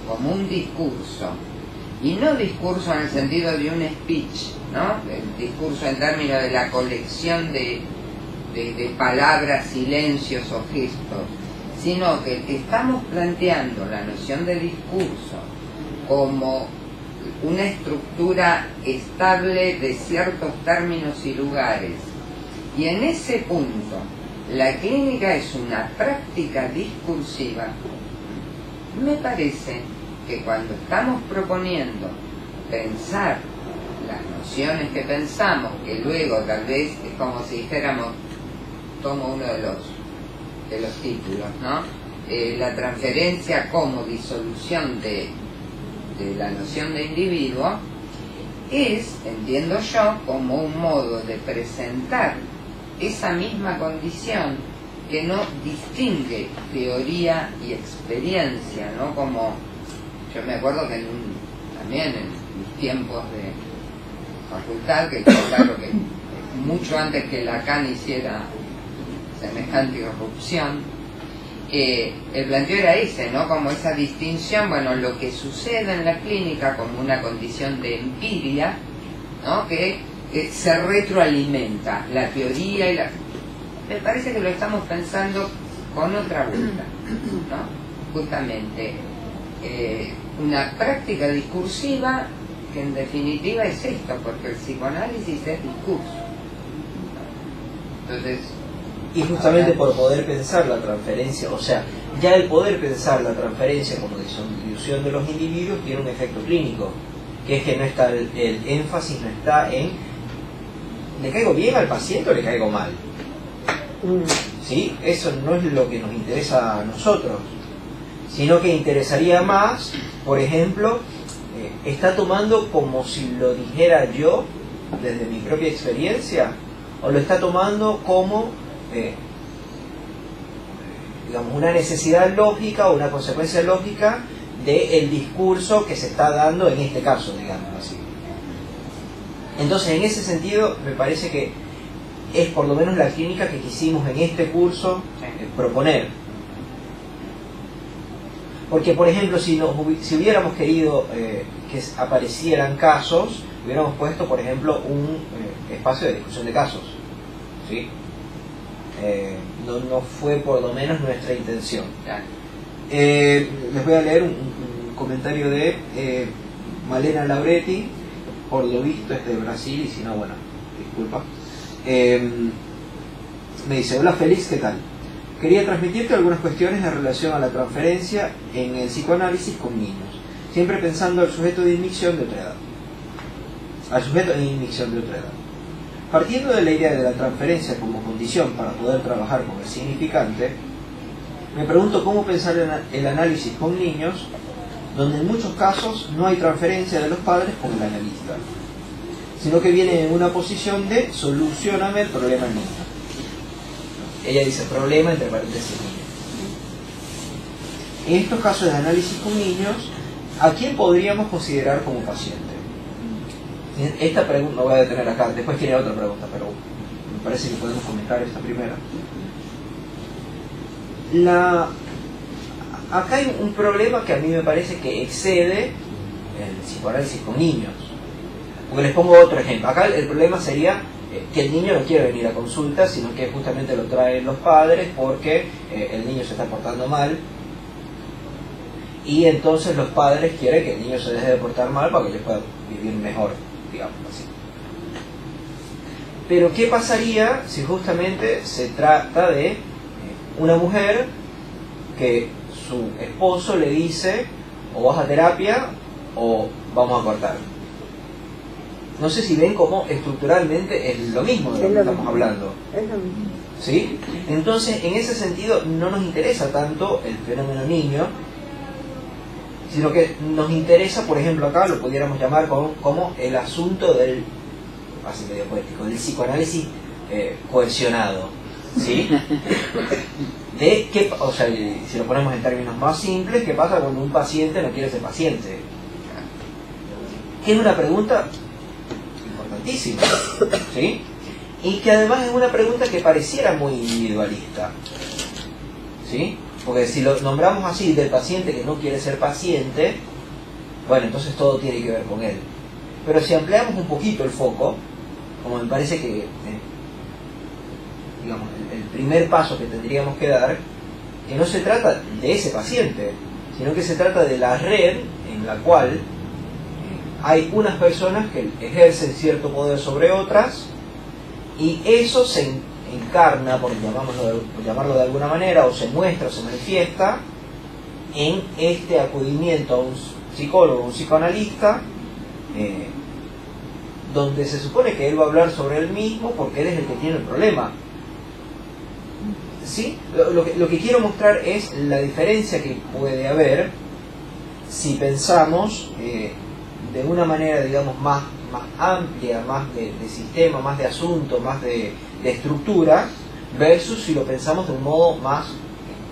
como un discurso, y no discurso en el sentido de un speech, ¿no? El discurso en términos de la colección de palabras, silencios o gestos, sino que estamos planteando la noción de discurso como una estructura estable de ciertos términos y lugares, y en ese punto la clínica es una práctica discursiva. Me parece que cuando estamos proponiendo pensar las nociones que pensamos, que luego tal vez es como si dijéramos, tomo uno de los títulos, ¿no? La transferencia como disolución de la noción de individuo, es, entiendo yo, como un modo de presentar esa misma condición que no distingue teoría y experiencia, ¿no? Como yo me acuerdo que también en mis tiempos de facultad, que claro que mucho antes que Lacan hiciera semejante irrupción, el planteo era ese, ¿no? Como esa distinción, bueno, lo que sucede en la clínica como una condición de empiria, ¿no? Que se retroalimenta la teoría y me parece que lo estamos pensando con otra vuelta, ¿no? Justamente una práctica discursiva que en definitiva es esto, porque el psicoanálisis es discurso, ¿no? Entonces Y justamente por poder pensar la transferencia, o sea, ya el poder pensar la transferencia como disolución de los individuos tiene un efecto clínico, que es que no está el énfasis no está en ¿le caigo bien al paciente o le caigo mal? ¿Sí? Eso no es lo que nos interesa a nosotros, sino que interesaría más, por ejemplo, ¿está tomando como si lo dijera yo desde mi propia experiencia? ¿O lo está tomando como digamos, una necesidad lógica o una consecuencia lógica del discurso que se está dando en este caso, digamos así? Entonces, en ese sentido, me parece que es por lo menos la clínica que quisimos en este curso proponer. Porque, por ejemplo, si hubiéramos querido que aparecieran casos, hubiéramos puesto, por ejemplo, un espacio de discusión de casos, ¿sí? No fue por lo menos nuestra intención. Les voy a leer un comentario de Malena Lauretti, por lo visto es de Brasil, y si no, bueno, disculpa. Me dice: hola Félix, ¿qué tal? Quería transmitirte algunas cuestiones en relación a la transferencia en el psicoanálisis con niños, siempre pensando al sujeto de inmixción de otra edad. Al sujeto en inmixción de otra edad. Partiendo de la idea de la transferencia como condición para poder trabajar con el significante, me pregunto cómo pensar el análisis con niños, donde en muchos casos no hay transferencia de los padres con el analista, sino que viene en una posición de solucioname el problema al niño. Ella dice problema entre paréntesis niño. En estos casos de análisis con niños, ¿a quién podríamos considerar como paciente? Esta pregunta la voy a detener acá, después tiene otra pregunta, pero me parece que podemos comentar esta primera. Acá hay un problema que a mí me parece que excede el psicoanálisis con niños. Porque les pongo otro ejemplo. Acá el problema sería que el niño no quiere venir a consulta, sino que justamente lo traen los padres porque el niño se está portando mal. Y entonces los padres quieren que el niño se deje de portar mal para que ellos puedan vivir mejor, digamos así. Pero ¿qué pasaría si justamente se trata de una mujer que su esposo le dice o vas a terapia o vamos a cortar? No sé si ven cómo estructuralmente es lo mismo de lo que estamos hablando. Es lo mismo. ¿Sí? Entonces, en ese sentido, no nos interesa tanto el fenómeno niño, sino que nos interesa, por ejemplo, acá lo pudiéramos llamar como el asunto del, así medio poético, del psicoanálisis cohesionado, ¿sí? De qué, o sea, si lo ponemos en términos más simples, ¿qué pasa cuando un paciente no quiere ser paciente? Que es una pregunta importantísima, ¿sí? Y que además es una pregunta que pareciera muy individualista, ¿sí? Porque si lo nombramos así, del paciente que no quiere ser paciente, bueno, entonces todo tiene que ver con él. Pero si ampliamos un poquito el foco, como me parece que digamos, el primer paso que tendríamos que dar, que no se trata de ese paciente, sino que se trata de la red en la cual hay unas personas que ejercen cierto poder sobre otras, y eso se encarna, por llamarlo de alguna manera, o se muestra o se manifiesta en este acudimiento a un psicólogo, un psicoanalista, donde se supone que él va a hablar sobre él mismo porque él es el que tiene el problema. ¿Sí? Lo que quiero mostrar es la diferencia que puede haber si pensamos de una manera, digamos, más amplia, más de sistema, más de asunto, más de estructura, versus si lo pensamos de un modo más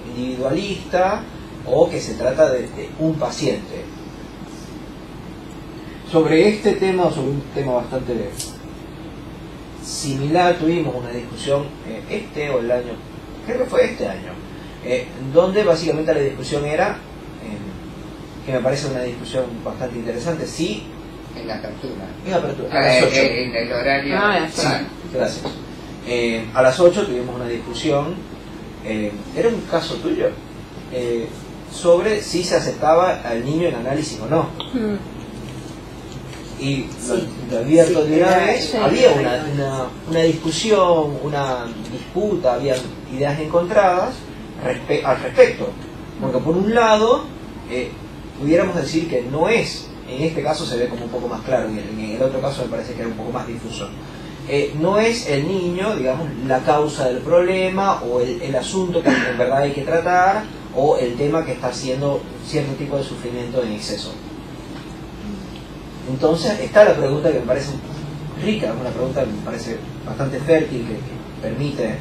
individualista o que se trata de un paciente. Sobre este tema, o sobre un tema bastante similar, tuvimos una discusión este o el año, creo que fue este año, donde básicamente la discusión era, que me parece una discusión bastante interesante, sí. En la apertura. En la apertura, a las 8. En el horario. Sí, gracias. A las 8 tuvimos una discusión, era un caso tuyo, sobre si se aceptaba al niño en análisis o no. y Sí. lo advierto Sí, de una era- vez, sí, había era- una discusión, una disputa, había ideas encontradas al respecto. Porque por un lado, pudiéramos decir que no es, en este caso se ve como un poco más claro, y en el otro caso me parece que era un poco más difuso. No es el niño, digamos, la causa del problema o el asunto que en verdad hay que tratar o el tema que está haciendo cierto tipo de sufrimiento en exceso. Entonces está la pregunta que me parece rica, una pregunta que me parece bastante fértil, que permite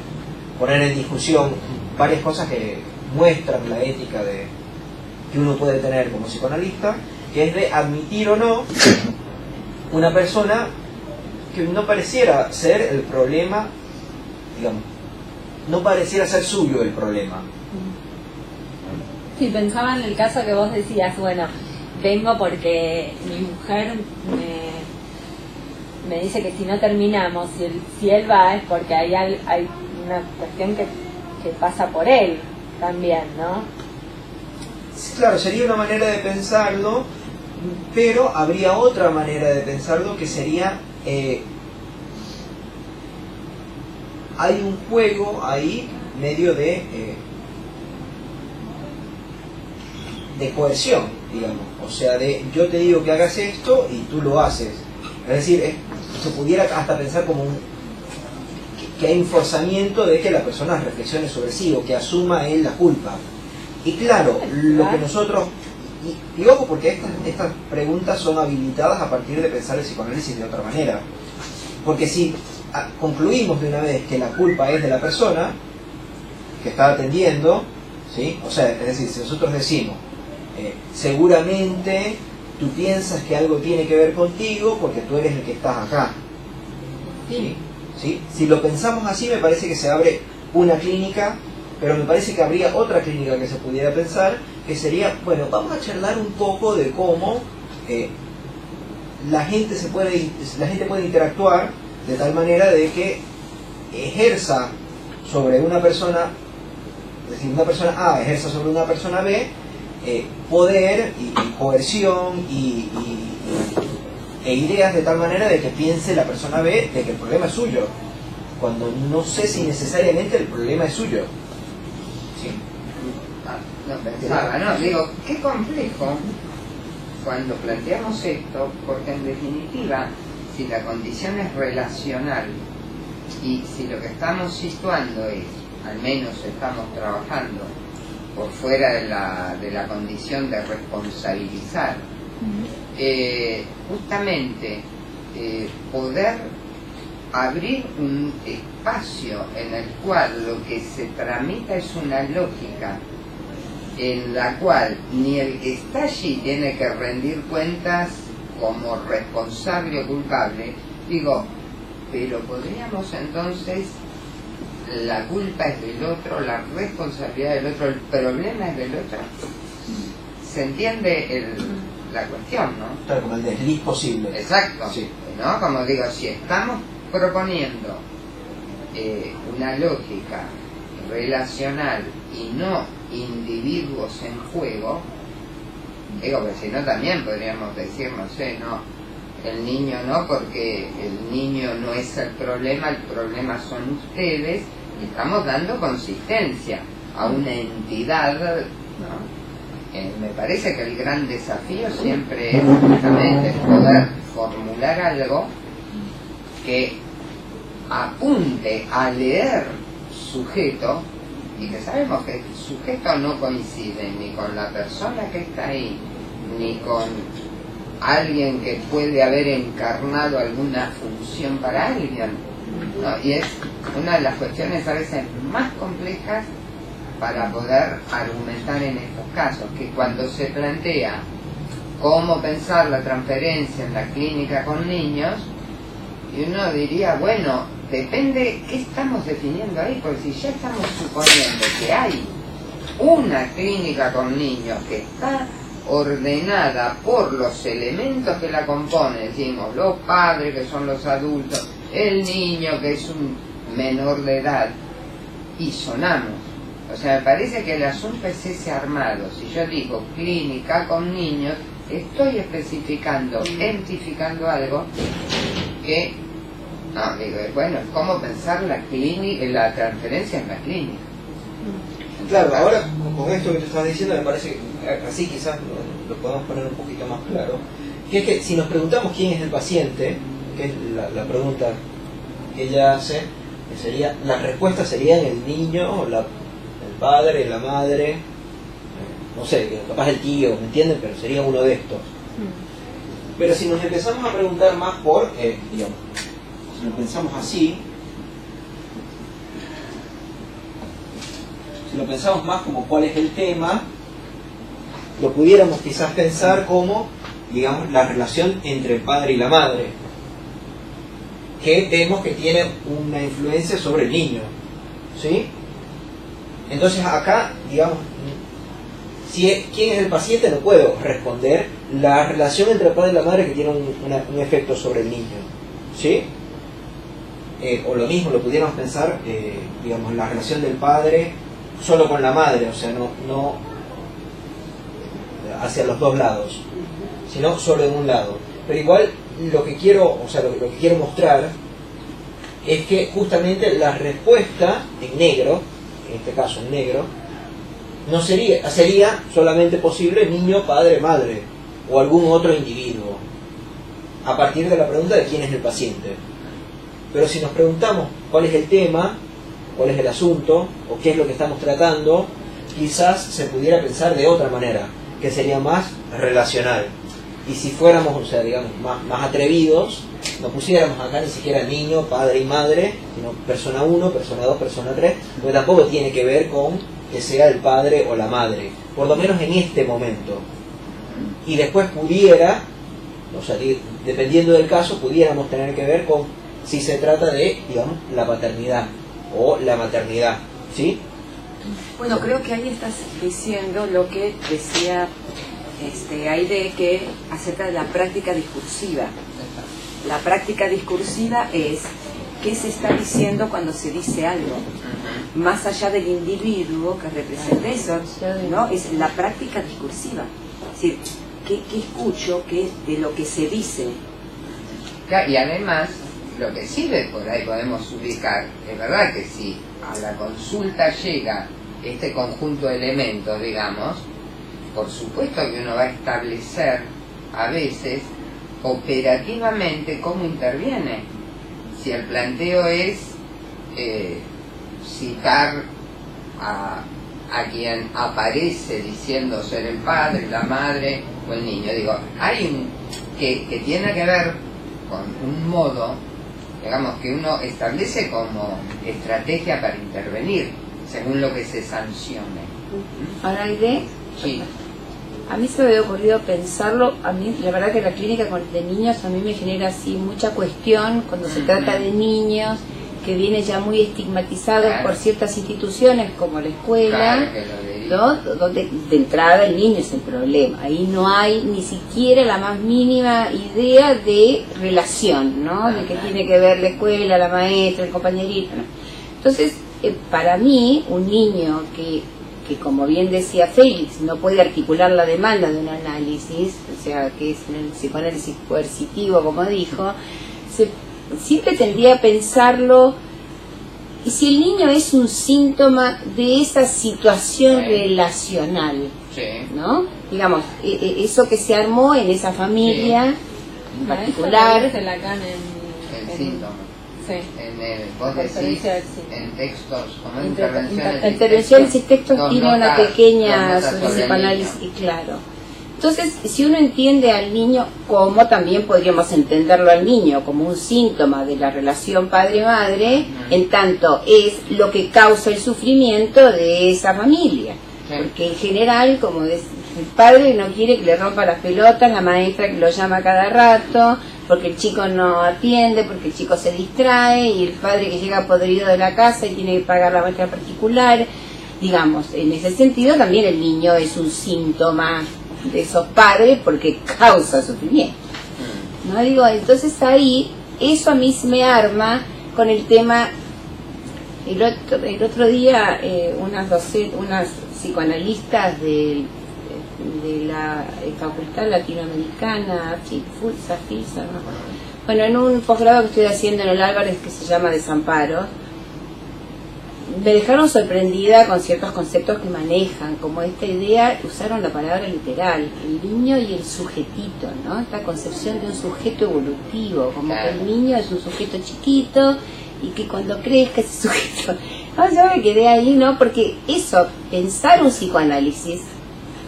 poner en discusión varias cosas que muestran la ética que uno puede tener como psicoanalista, que es de admitir o no una persona que no pareciera ser el problema, digamos, no pareciera ser suyo el problema. Sí, pensaba en el caso que vos decías, bueno, vengo porque mi mujer me dice que si no terminamos, si él va es porque hay una cuestión que pasa por él también, ¿no? Sí, claro, sería una manera de pensarlo, pero habría otra manera de pensarlo que sería hay un juego ahí medio de coerción, digamos, o sea, de yo te digo que hagas esto y tú lo haces. Es decir, se pudiera hasta pensar como que hay un forzamiento de que la persona reflexione sobre sí o que asuma él la culpa. Y claro, lo que nosotros... Y ojo, porque estas preguntas son habilitadas a partir de pensar el psicoanálisis de otra manera. Porque si concluimos de una vez que la culpa es de la persona que está atendiendo, ¿sí? O sea, es decir, si nosotros decimos, seguramente tú piensas que algo tiene que ver contigo porque tú eres el que estás acá. ¿Sí? ¿Sí? Si lo pensamos así, me parece que se abre una clínica, pero me parece que habría otra clínica que se pudiera pensar, que sería, bueno, vamos a charlar un poco de cómo la gente puede interactuar de tal manera de que ejerza sobre una persona, es decir, una persona A ejerza sobre una persona B poder y coerción e ideas de tal manera de que piense la persona B de que el problema es suyo, cuando no sé si necesariamente el problema es suyo. ¿Sí? No pensaba, no, digo, qué complejo cuando planteamos esto, porque en definitiva, si la condición es relacional y si lo que estamos situando es, al menos estamos trabajando por fuera de la condición de responsabilizar, justamente poder abrir un espacio en el cual lo que se tramita es una lógica en la cual ni el que está allí tiene que rendir cuentas como responsable o culpable, digo, pero podríamos entonces, la culpa es del otro, la responsabilidad del otro, el problema es del otro. ¿Se entiende la cuestión, no? Claro, como el desliz posible. Exacto, Sí. ¿no? Como digo, si estamos proponiendo una lógica relacional y no individuos en juego, digo, que si no también podríamos decir, no sé, no, el niño no, porque el niño no es el problema son ustedes, y estamos dando consistencia a una entidad, ¿no? Me parece que el gran desafío siempre es justamente poder formular algo que apunte a leer sujeto, y que sabemos que el sujeto no coincide ni con la persona que está ahí, ni con alguien que puede haber encarnado alguna función para alguien, ¿no? Y es una de las cuestiones a veces más complejas para poder argumentar en estos casos, que cuando se plantea cómo pensar la transferencia en la clínica con niños, y uno diría, bueno, depende qué estamos definiendo ahí, porque si ya estamos suponiendo que hay una clínica con niños que está ordenada por los elementos que la componen, decimos, los padres que son los adultos, el niño que es un menor de edad, y sonamos. O sea, me parece que el asunto es ese armado. Si yo digo clínica con niños, estoy especificando, identificando algo que, no, digo, bueno, es como pensar la clínica, la transferencia en la clínica. Claro, ahora con esto que tú estás diciendo me parece que así quizás lo podemos poner un poquito más claro, que es que si nos preguntamos quién es el paciente, que es la pregunta que ella hace, que sería, las respuestas serían el niño, el padre, la madre, no sé, capaz el tío, ¿me entienden? Pero sería uno de estos. Pero si nos empezamos a preguntar más por, digamos, si lo pensamos así, si lo pensamos más como cuál es el tema, lo pudiéramos quizás pensar como, digamos, la relación entre el padre y la madre, que vemos que tiene una influencia sobre el niño, ¿sí? Entonces acá, digamos, ¿quién es el paciente? No puedo responder. La relación entre el padre y la madre que tiene un efecto sobre el niño, ¿sí? O lo mismo, lo pudiéramos pensar, digamos, la relación del padre solo con la madre, o sea, no hacia los dos lados, sino solo en un lado. Pero igual lo que quiero, o sea, lo que quiero mostrar es que justamente la respuesta en negro, en este caso en negro, no sería solamente posible niño, padre, madre o algún otro individuo, a partir de la pregunta de quién es el paciente. Pero si nos preguntamos cuál es el tema, cuál es el asunto, o qué es lo que estamos tratando, quizás se pudiera pensar de otra manera, que sería más relacional. Y si fuéramos, o sea, digamos, más atrevidos, no pusiéramos acá ni siquiera niño, padre y madre, sino persona 1, persona 2, persona 3, porque tampoco tiene que ver con que sea el padre o la madre, por lo menos en este momento. Y después pudiera, o sea, dependiendo del caso, pudiéramos tener que ver con si se trata de, digamos, la paternidad o la maternidad, ¿sí? Bueno, creo que ahí estás diciendo lo que decía Aide, que acerca de la práctica discursiva. La práctica discursiva es qué se está diciendo cuando se dice algo, más allá del individuo que representa eso, ¿no? Es la práctica discursiva. Es decir, ¿qué escucho de lo que se dice? Y además, lo que sí por ahí podemos ubicar, es verdad que si a la consulta llega este conjunto de elementos, digamos, por supuesto que uno va a establecer a veces operativamente cómo interviene. Si el planteo es citar a quien aparece diciendo ser el padre, la madre o el niño, digo, hay que tiene que ver con un modo, digamos, que uno establece como estrategia para intervenir según lo que se sancione. Ahora, Aide, Sí. a mí se me había ocurrido pensarlo. A mí, la verdad que la clínica de niños a mí me genera así mucha cuestión cuando se trata de niños que vienen ya muy estigmatizados por ciertas instituciones como la escuela, ¿no? Donde de entrada el niño es el problema. Ahí no hay ni siquiera la más mínima idea de relación, ¿no? De que tiene que ver la escuela, la maestra, el compañerito, ¿no? Entonces, para mí, un niño que como bien decía Félix, no puede articular la demanda de un análisis, o sea, que es un psicoanálisis coercitivo, como dijo, siempre tendría a pensarlo, y si el niño es un síntoma de esa situación relacional, ¿no? Digamos, eso que se armó en esa familia en particular. El síntoma. Sí. Vos decís en textos como intervenciones y textos tiene una pequeña sobre psicoanálisis, claro. Entonces, si uno entiende al niño, como también podríamos entenderlo al niño como un síntoma de la relación padre-madre, en tanto es lo que causa el sufrimiento de esa familia. Porque en general, como el padre no quiere que le rompa las pelotas, la maestra que lo llama cada rato, porque el chico no atiende, porque el chico se distrae, y el padre que llega podrido de la casa y tiene que pagar la maestra particular. Digamos, en ese sentido también el niño es un síntoma de esos padres porque causa sufrimiento, ¿no? Digo, entonces ahí, eso a mí me arma con el tema. El otro día unas psicoanalistas del de la Facultad Latinoamericana, FISA, ¿no? Bueno, en un posgrado que estoy haciendo en el Álvarez que se llama Desamparo, me dejaron sorprendida con ciertos conceptos que manejan, como esta idea, usaron la palabra literal, el niño y el sujetito, ¿no? Esta concepción de un sujeto evolutivo, como que el niño es un sujeto chiquito y que cuando crezca ese sujeto... No, yo me quedé ahí, ¿no? Porque eso, pensar un psicoanálisis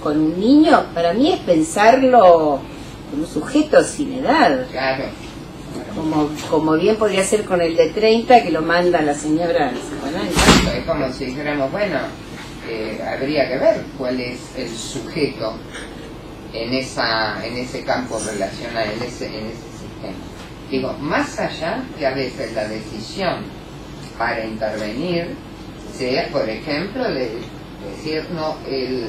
con un niño, para mí es pensarlo como un sujeto sin edad. Claro. Como bien podría ser con el de 30 que lo manda la señora al psicoanálisis. Es como si dijéramos, bueno, habría que ver cuál es el sujeto en ese campo relacional, en ese sistema. Digo, más allá que a veces la decisión para intervenir sea, por ejemplo, de decir, no, el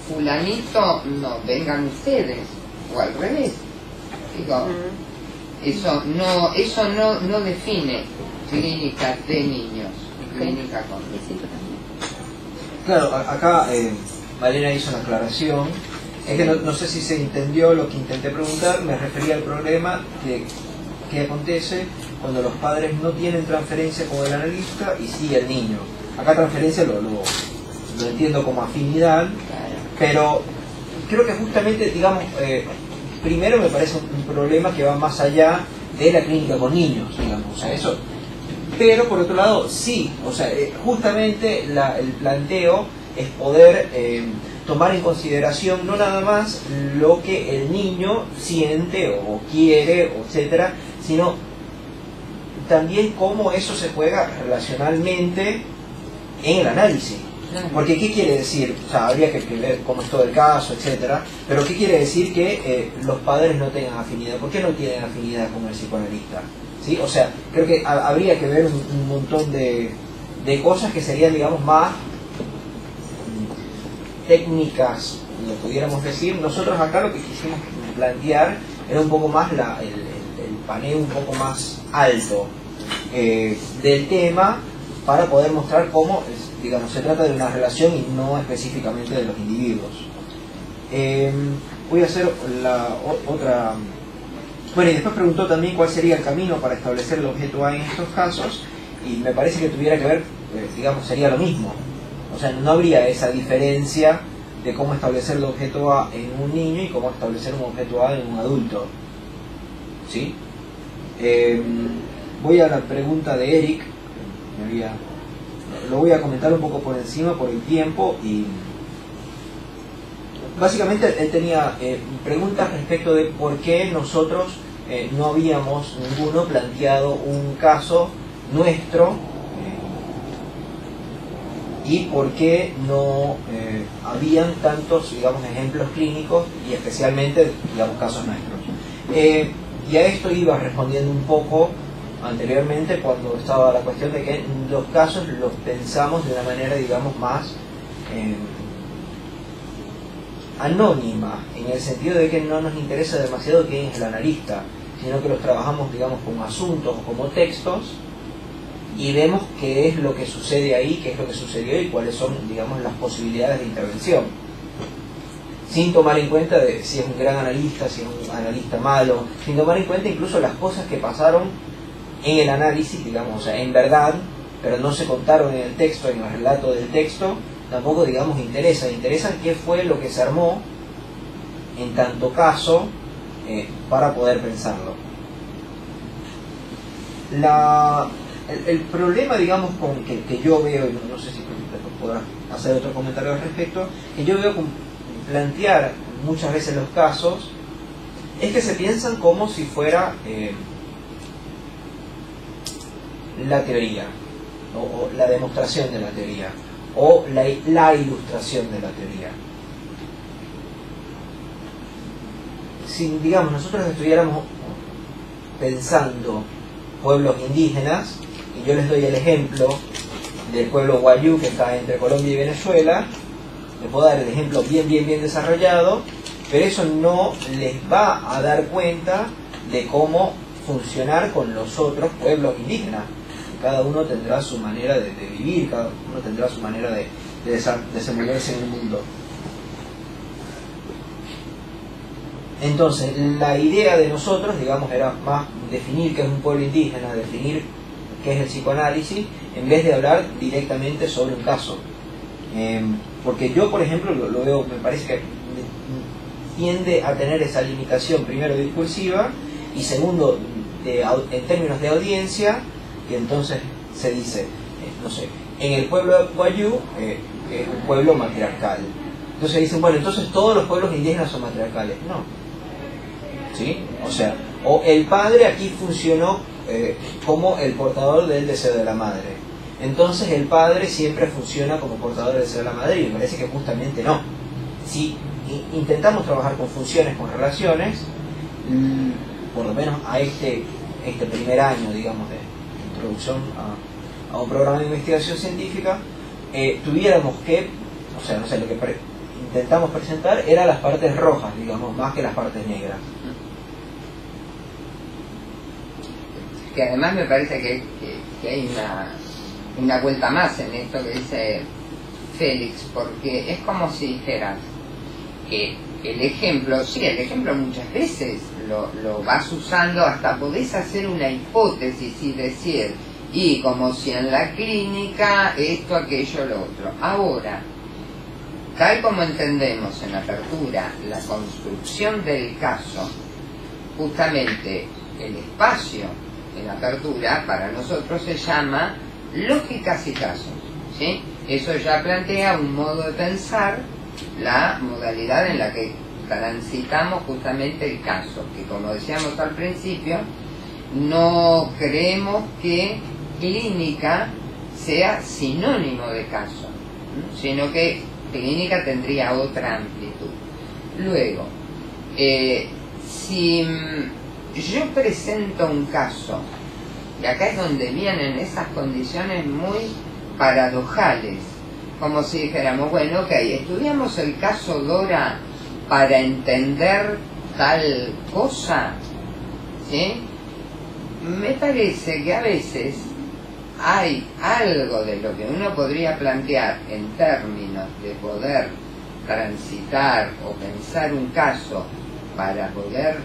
fulanito, no, vengan ustedes, o al revés. Digo, eso no define clínica de niños, clínica con niños. Claro, acá Malena hizo una aclaración. Es que no sé si se entendió lo que intenté preguntar. Me refería al problema que acontece cuando los padres no tienen transferencia con el analista y sí el niño. Acá transferencia lo entiendo como afinidad, pero creo que justamente, digamos, primero me parece un problema que va más allá de la clínica con niños, digamos, o sea, eso. Pero por otro lado, sí, o sea, justamente el planteo es poder tomar en consideración no nada más lo que el niño siente o quiere, etcétera, sino también cómo eso se juega relacionalmente en el análisis. Porque ¿qué quiere decir? O sea, habría que ver cómo es todo el caso, etcétera, pero ¿qué quiere decir que los padres no tengan afinidad? ¿Por qué no tienen afinidad con el psicoanalista? ¿Sí? O sea, creo que habría que ver un montón de cosas que serían, digamos, más técnicas, lo pudiéramos decir. Nosotros acá lo que quisimos plantear era un poco más el paneo un poco más alto del tema, para poder mostrar cómo, digamos, se trata de una relación y no específicamente de los individuos. Voy a hacer otra... Bueno, y después preguntó también cuál sería el camino para establecer el objeto A en estos casos, y me parece que tuviera que ver, digamos, sería lo mismo. O sea, no habría esa diferencia de cómo establecer el objeto A en un niño y cómo establecer un objeto A en un adulto. ¿Sí? Voy a la pregunta de Eric. Lo voy a comentar un poco por encima por el tiempo, y básicamente él tenía preguntas respecto de por qué nosotros no habíamos ninguno planteado un caso nuestro y por qué no habían tantos, digamos, ejemplos clínicos y especialmente, digamos, casos nuestros. Y a esto iba respondiendo un poco anteriormente cuando estaba la cuestión de que los casos los pensamos de una manera, digamos, más anónima, en el sentido de que no nos interesa demasiado quién es el analista, sino que los trabajamos, digamos, como asuntos o como textos, y vemos qué es lo que sucede ahí, qué es lo que sucedió y cuáles son, digamos, las posibilidades de intervención, sin tomar en cuenta de si es un gran analista, si es un analista malo, sin tomar en cuenta incluso las cosas que pasaron en el análisis, digamos, o sea, en verdad, pero no se contaron en el texto, en el relato del texto, tampoco, digamos, interesan qué fue lo que se armó en tanto caso para poder pensarlo. El problema, digamos, con que yo veo, y no sé si podrás hacer otro comentario al respecto, que yo veo con plantear muchas veces los casos, es que se piensan como si fuera la teoría, o la demostración de la teoría, o la ilustración de la teoría. Si, digamos, nosotros estuviéramos pensando pueblos indígenas, y yo les doy el ejemplo del pueblo Wayuu que está entre Colombia y Venezuela, les puedo dar el ejemplo bien desarrollado, pero eso no les va a dar cuenta de cómo funcionar con los otros pueblos indígenas. Cada uno tendrá su manera de vivir, cada uno tendrá su manera de desenvolverse en el mundo. Entonces, la idea de nosotros, digamos, era más definir qué es un pueblo indígena, definir qué es el psicoanálisis, en vez de hablar directamente sobre un caso. Porque yo, por ejemplo, lo veo, me parece que tiende a tener esa limitación, primero discursiva, y segundo, en términos de audiencia, que entonces se dice, no sé, en el pueblo Wayuu, es un pueblo matriarcal. Entonces dicen, bueno, entonces todos los pueblos indígenas son matriarcales. No. ¿Sí? O sea, o el padre aquí funcionó como el portador del deseo de la madre. Entonces el padre siempre funciona como portador del deseo de la madre, y me parece que justamente no. Si intentamos trabajar con funciones, con relaciones, por lo menos a este primer año, digamos, de introducción a un programa de investigación científica, tuviéramos que, o sea, no sé, lo que intentamos presentar eran las partes rojas, digamos, más que las partes negras. Que además me parece que hay una vuelta más en esto que dice Félix, porque es como si dijeras que el ejemplo muchas veces lo vas usando, hasta podés hacer una hipótesis y decir, y como si en la clínica esto, aquello, lo otro. Ahora, tal como entendemos en apertura la construcción del caso, justamente el espacio en apertura para nosotros se llama lógicas y casos, ¿sí? Eso ya plantea un modo de pensar la modalidad en la que transitamos justamente el caso, que como decíamos al principio, no creemos que clínica sea sinónimo de caso, sino que clínica tendría otra amplitud. Luego, si yo presento un caso, y acá es donde vienen esas condiciones muy paradojales, como si dijéramos, bueno, ok, estudiamos el caso Dora para entender tal cosa, ¿sí? Me parece que a veces hay algo de lo que uno podría plantear en términos de poder transitar o pensar un caso para poder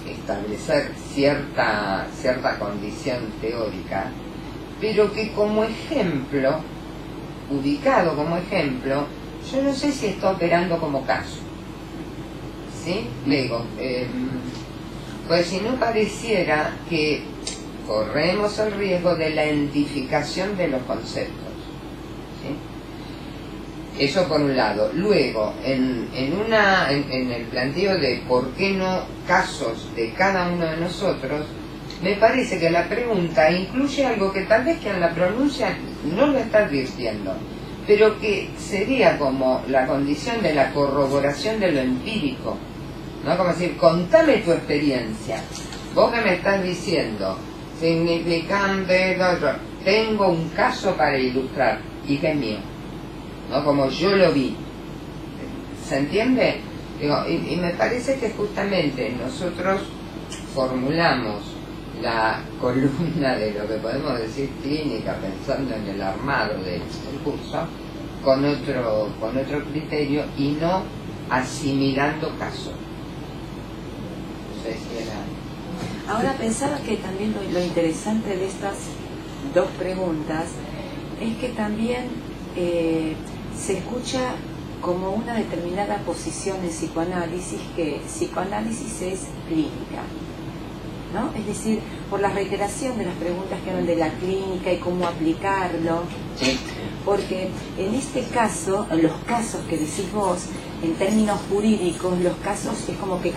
establecer cierta condición teórica, pero que como ejemplo, ubicado como ejemplo, yo no sé si está operando como caso, ¿sí? Luego, pues si no pareciera que corremos el riesgo de la identificación de los conceptos, ¿sí? Eso por un lado. Luego, en el planteo de por qué no casos de cada uno de nosotros, me parece que la pregunta incluye algo que tal vez quien la pronuncia no lo está advirtiendo, pero que sería como la condición de la corroboración de lo empírico, ¿no? Como decir, contame tu experiencia. Vos que me estás diciendo, significante, tengo un caso para ilustrar, y que es mío, ¿no? Como yo lo vi. ¿Se entiende? Digo, y me parece que justamente nosotros formulamos la columna de lo que podemos decir clínica, pensando en el armado del curso, con otro criterio y no asimilando casos. No sé si era... Ahora pensaba que también lo interesante de estas dos preguntas es que también se escucha como una determinada posición en psicoanálisis, que psicoanálisis es clínica, ¿no? Es decir, por la reiteración de las preguntas que hablan de la clínica y cómo aplicarlo, Sí. porque en este caso, en los casos que decís vos, en términos jurídicos, los casos es como que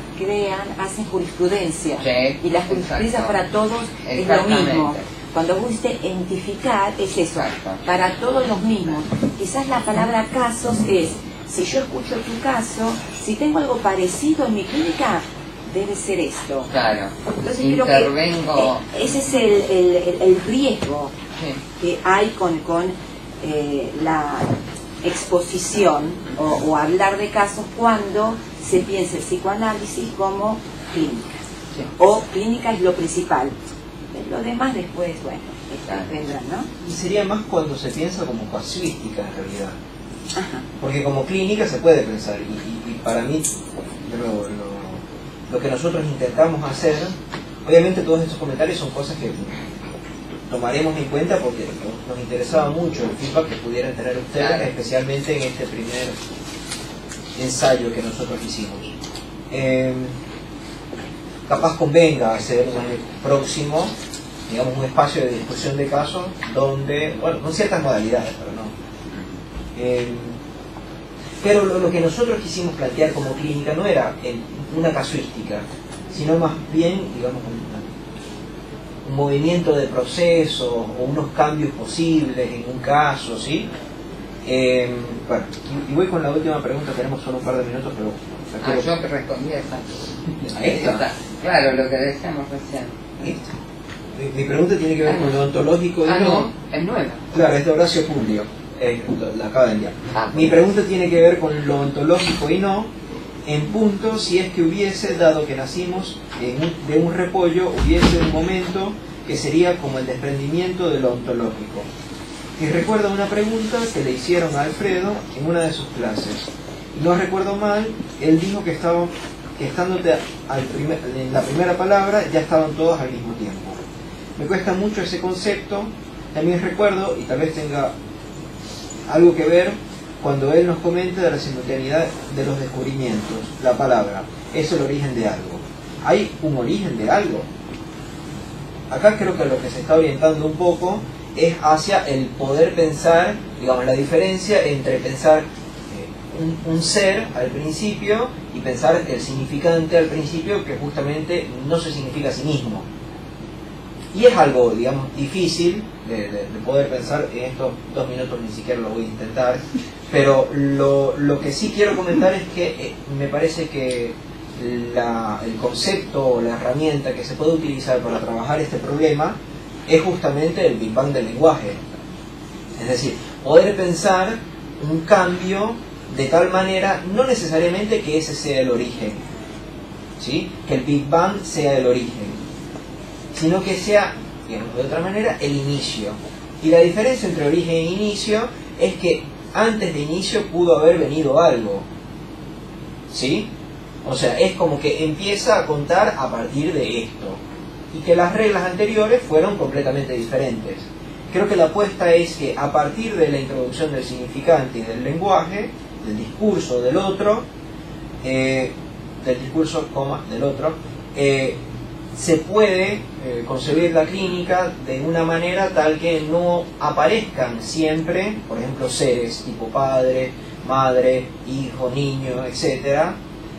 hacen jurisprudencia, Sí, y la jurisprudencia exacto. para todos es lo Exactamente. mismo. Cuando vos dices identificar, es eso, Exacto. para todos los mismos. Quizás la palabra casos es, si yo escucho tu caso, si tengo algo parecido en mi clínica, debe ser esto. Claro. Entonces Intervengo. creo que ese es el riesgo Sí. que hay con la exposición o hablar de casos cuando se piensa el psicoanálisis como clínica. Sí. O clínica es lo principal. Lo demás después, bueno, Claro. vendrá, ¿no? Y sería más cuando se piensa como casuística en realidad. Ajá. Porque como clínica se puede pensar, y para mí, de nuevo, lo que nosotros intentamos hacer, obviamente todos estos comentarios son cosas que tomaremos en cuenta porque nos interesaba mucho el feedback que pudieran tener ustedes, claro, especialmente en este primer ensayo que nosotros hicimos. Capaz convenga hacer un próximo, digamos, un espacio de discusión de casos donde, bueno, con ciertas modalidades, pero no. Pero lo que nosotros quisimos plantear como clínica no era una casuística, sino más bien, digamos, un movimiento de procesos o unos cambios posibles en un caso, ¿sí? Bueno, y voy con la última pregunta, tenemos solo un par de minutos, pero... yo te respondí a esa. Ahí está. Claro, lo que decíamos recién. Mi pregunta tiene que ver con lo ontológico y no, es nueva. Claro, es de Horacio Publio, la acaba de enviar. Mi pregunta tiene que ver con lo ontológico y no, en punto si es que hubiese, dado que nacimos de un repollo, hubiese un momento que sería como el desprendimiento de lo ontológico. Y recuerdo una pregunta que le hicieron a Alfredo en una de sus clases. Y no recuerdo mal, él dijo que estándote en la primera palabra ya estaban todos al mismo tiempo. Me cuesta mucho ese concepto. También recuerdo, y tal vez tenga algo que ver, cuando él nos comenta de la simultaneidad de los descubrimientos, la palabra, es el origen de algo. ¿Hay un origen de algo? Acá creo que lo que se está orientando un poco es hacia el poder pensar, digamos, la diferencia entre pensar un ser al principio y pensar el significante al principio, que justamente no se significa a sí mismo. Y es algo, digamos, difícil de poder pensar en estos 2 minutos, ni siquiera lo voy a intentar, pero lo que sí quiero comentar es que me parece que el concepto o la herramienta que se puede utilizar para trabajar este problema es justamente el Big Bang del lenguaje. Es decir, poder pensar un cambio de tal manera, no necesariamente que ese sea el origen, ¿sí? Que el Big Bang sea el origen, sino que sea, digamos, de otra manera, el inicio. Y la diferencia entre origen e inicio es que antes de inicio pudo haber venido algo, ¿sí? O sea, es como que empieza a contar a partir de esto, y que las reglas anteriores fueron completamente diferentes. Creo que la apuesta es que a partir de la introducción del significante y del lenguaje, del discurso del otro, se puede concebir la clínica de una manera tal que no aparezcan siempre, por ejemplo, seres tipo padre, madre, hijo, niño, etcétera,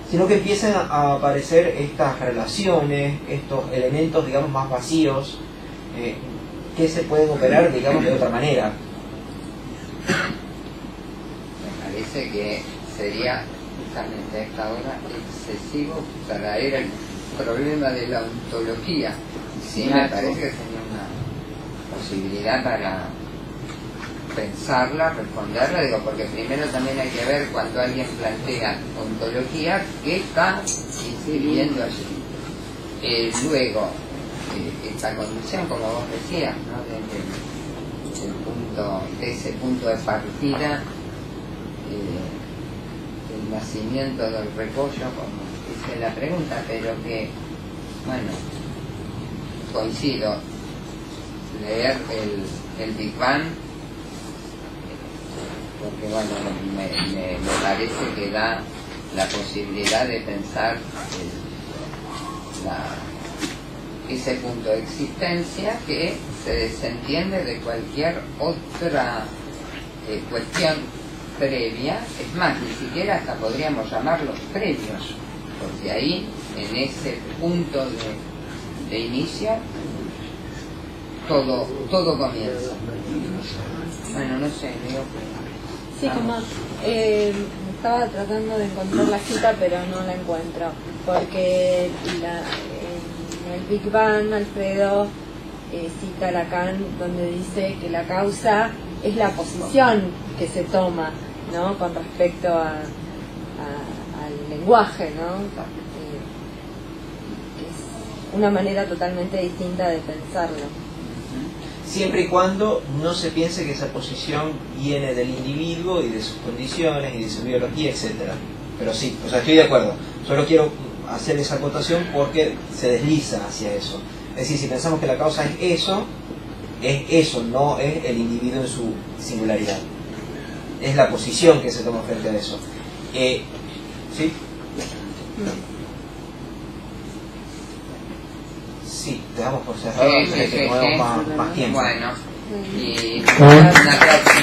sino que empiecen a aparecer estas relaciones, estos elementos, digamos, más vacíos, que se pueden operar, digamos, de otra manera. Me parece que sería justamente a esta hora excesivo traer el problema de la ontología. Sí, me parece que sería una posibilidad para pensarla, responderla, digo, porque primero también hay que ver cuando alguien plantea ontología, qué está incidiendo allí. Luego, esta condición, como vos decías, ¿no? De ese punto de partida, el nacimiento del repollo, como dice la pregunta, pero que, bueno, coincido, leer el Big Bang, porque bueno, me parece que da la posibilidad de pensar ese punto de existencia que se desentiende de cualquier otra cuestión previa. Es más, ni siquiera hasta podríamos llamarlos previos, porque ahí, en ese punto de inicio, todo comienza. Bueno, no sé, digo que... Sí, como estaba tratando de encontrar la cita, pero no la encuentro, porque en el Big Bang Alfredo cita a Lacan, donde dice que la causa es la posición que se toma, ¿no?, con respecto al lenguaje, ¿no?, que es una manera totalmente distinta de pensarlo. Siempre y cuando no se piense que esa posición viene del individuo y de sus condiciones y de su biología, etcétera. Pero sí, o sea, estoy de acuerdo. Solo quiero hacer esa acotación porque se desliza hacia eso. Es decir, si pensamos que la causa es eso, no es el individuo en su singularidad. Es la posición que se toma frente a eso. ¿Sí? Sí, te damos por cerrado, Sí, que tenemos más tiempo. Bueno, y una próxima.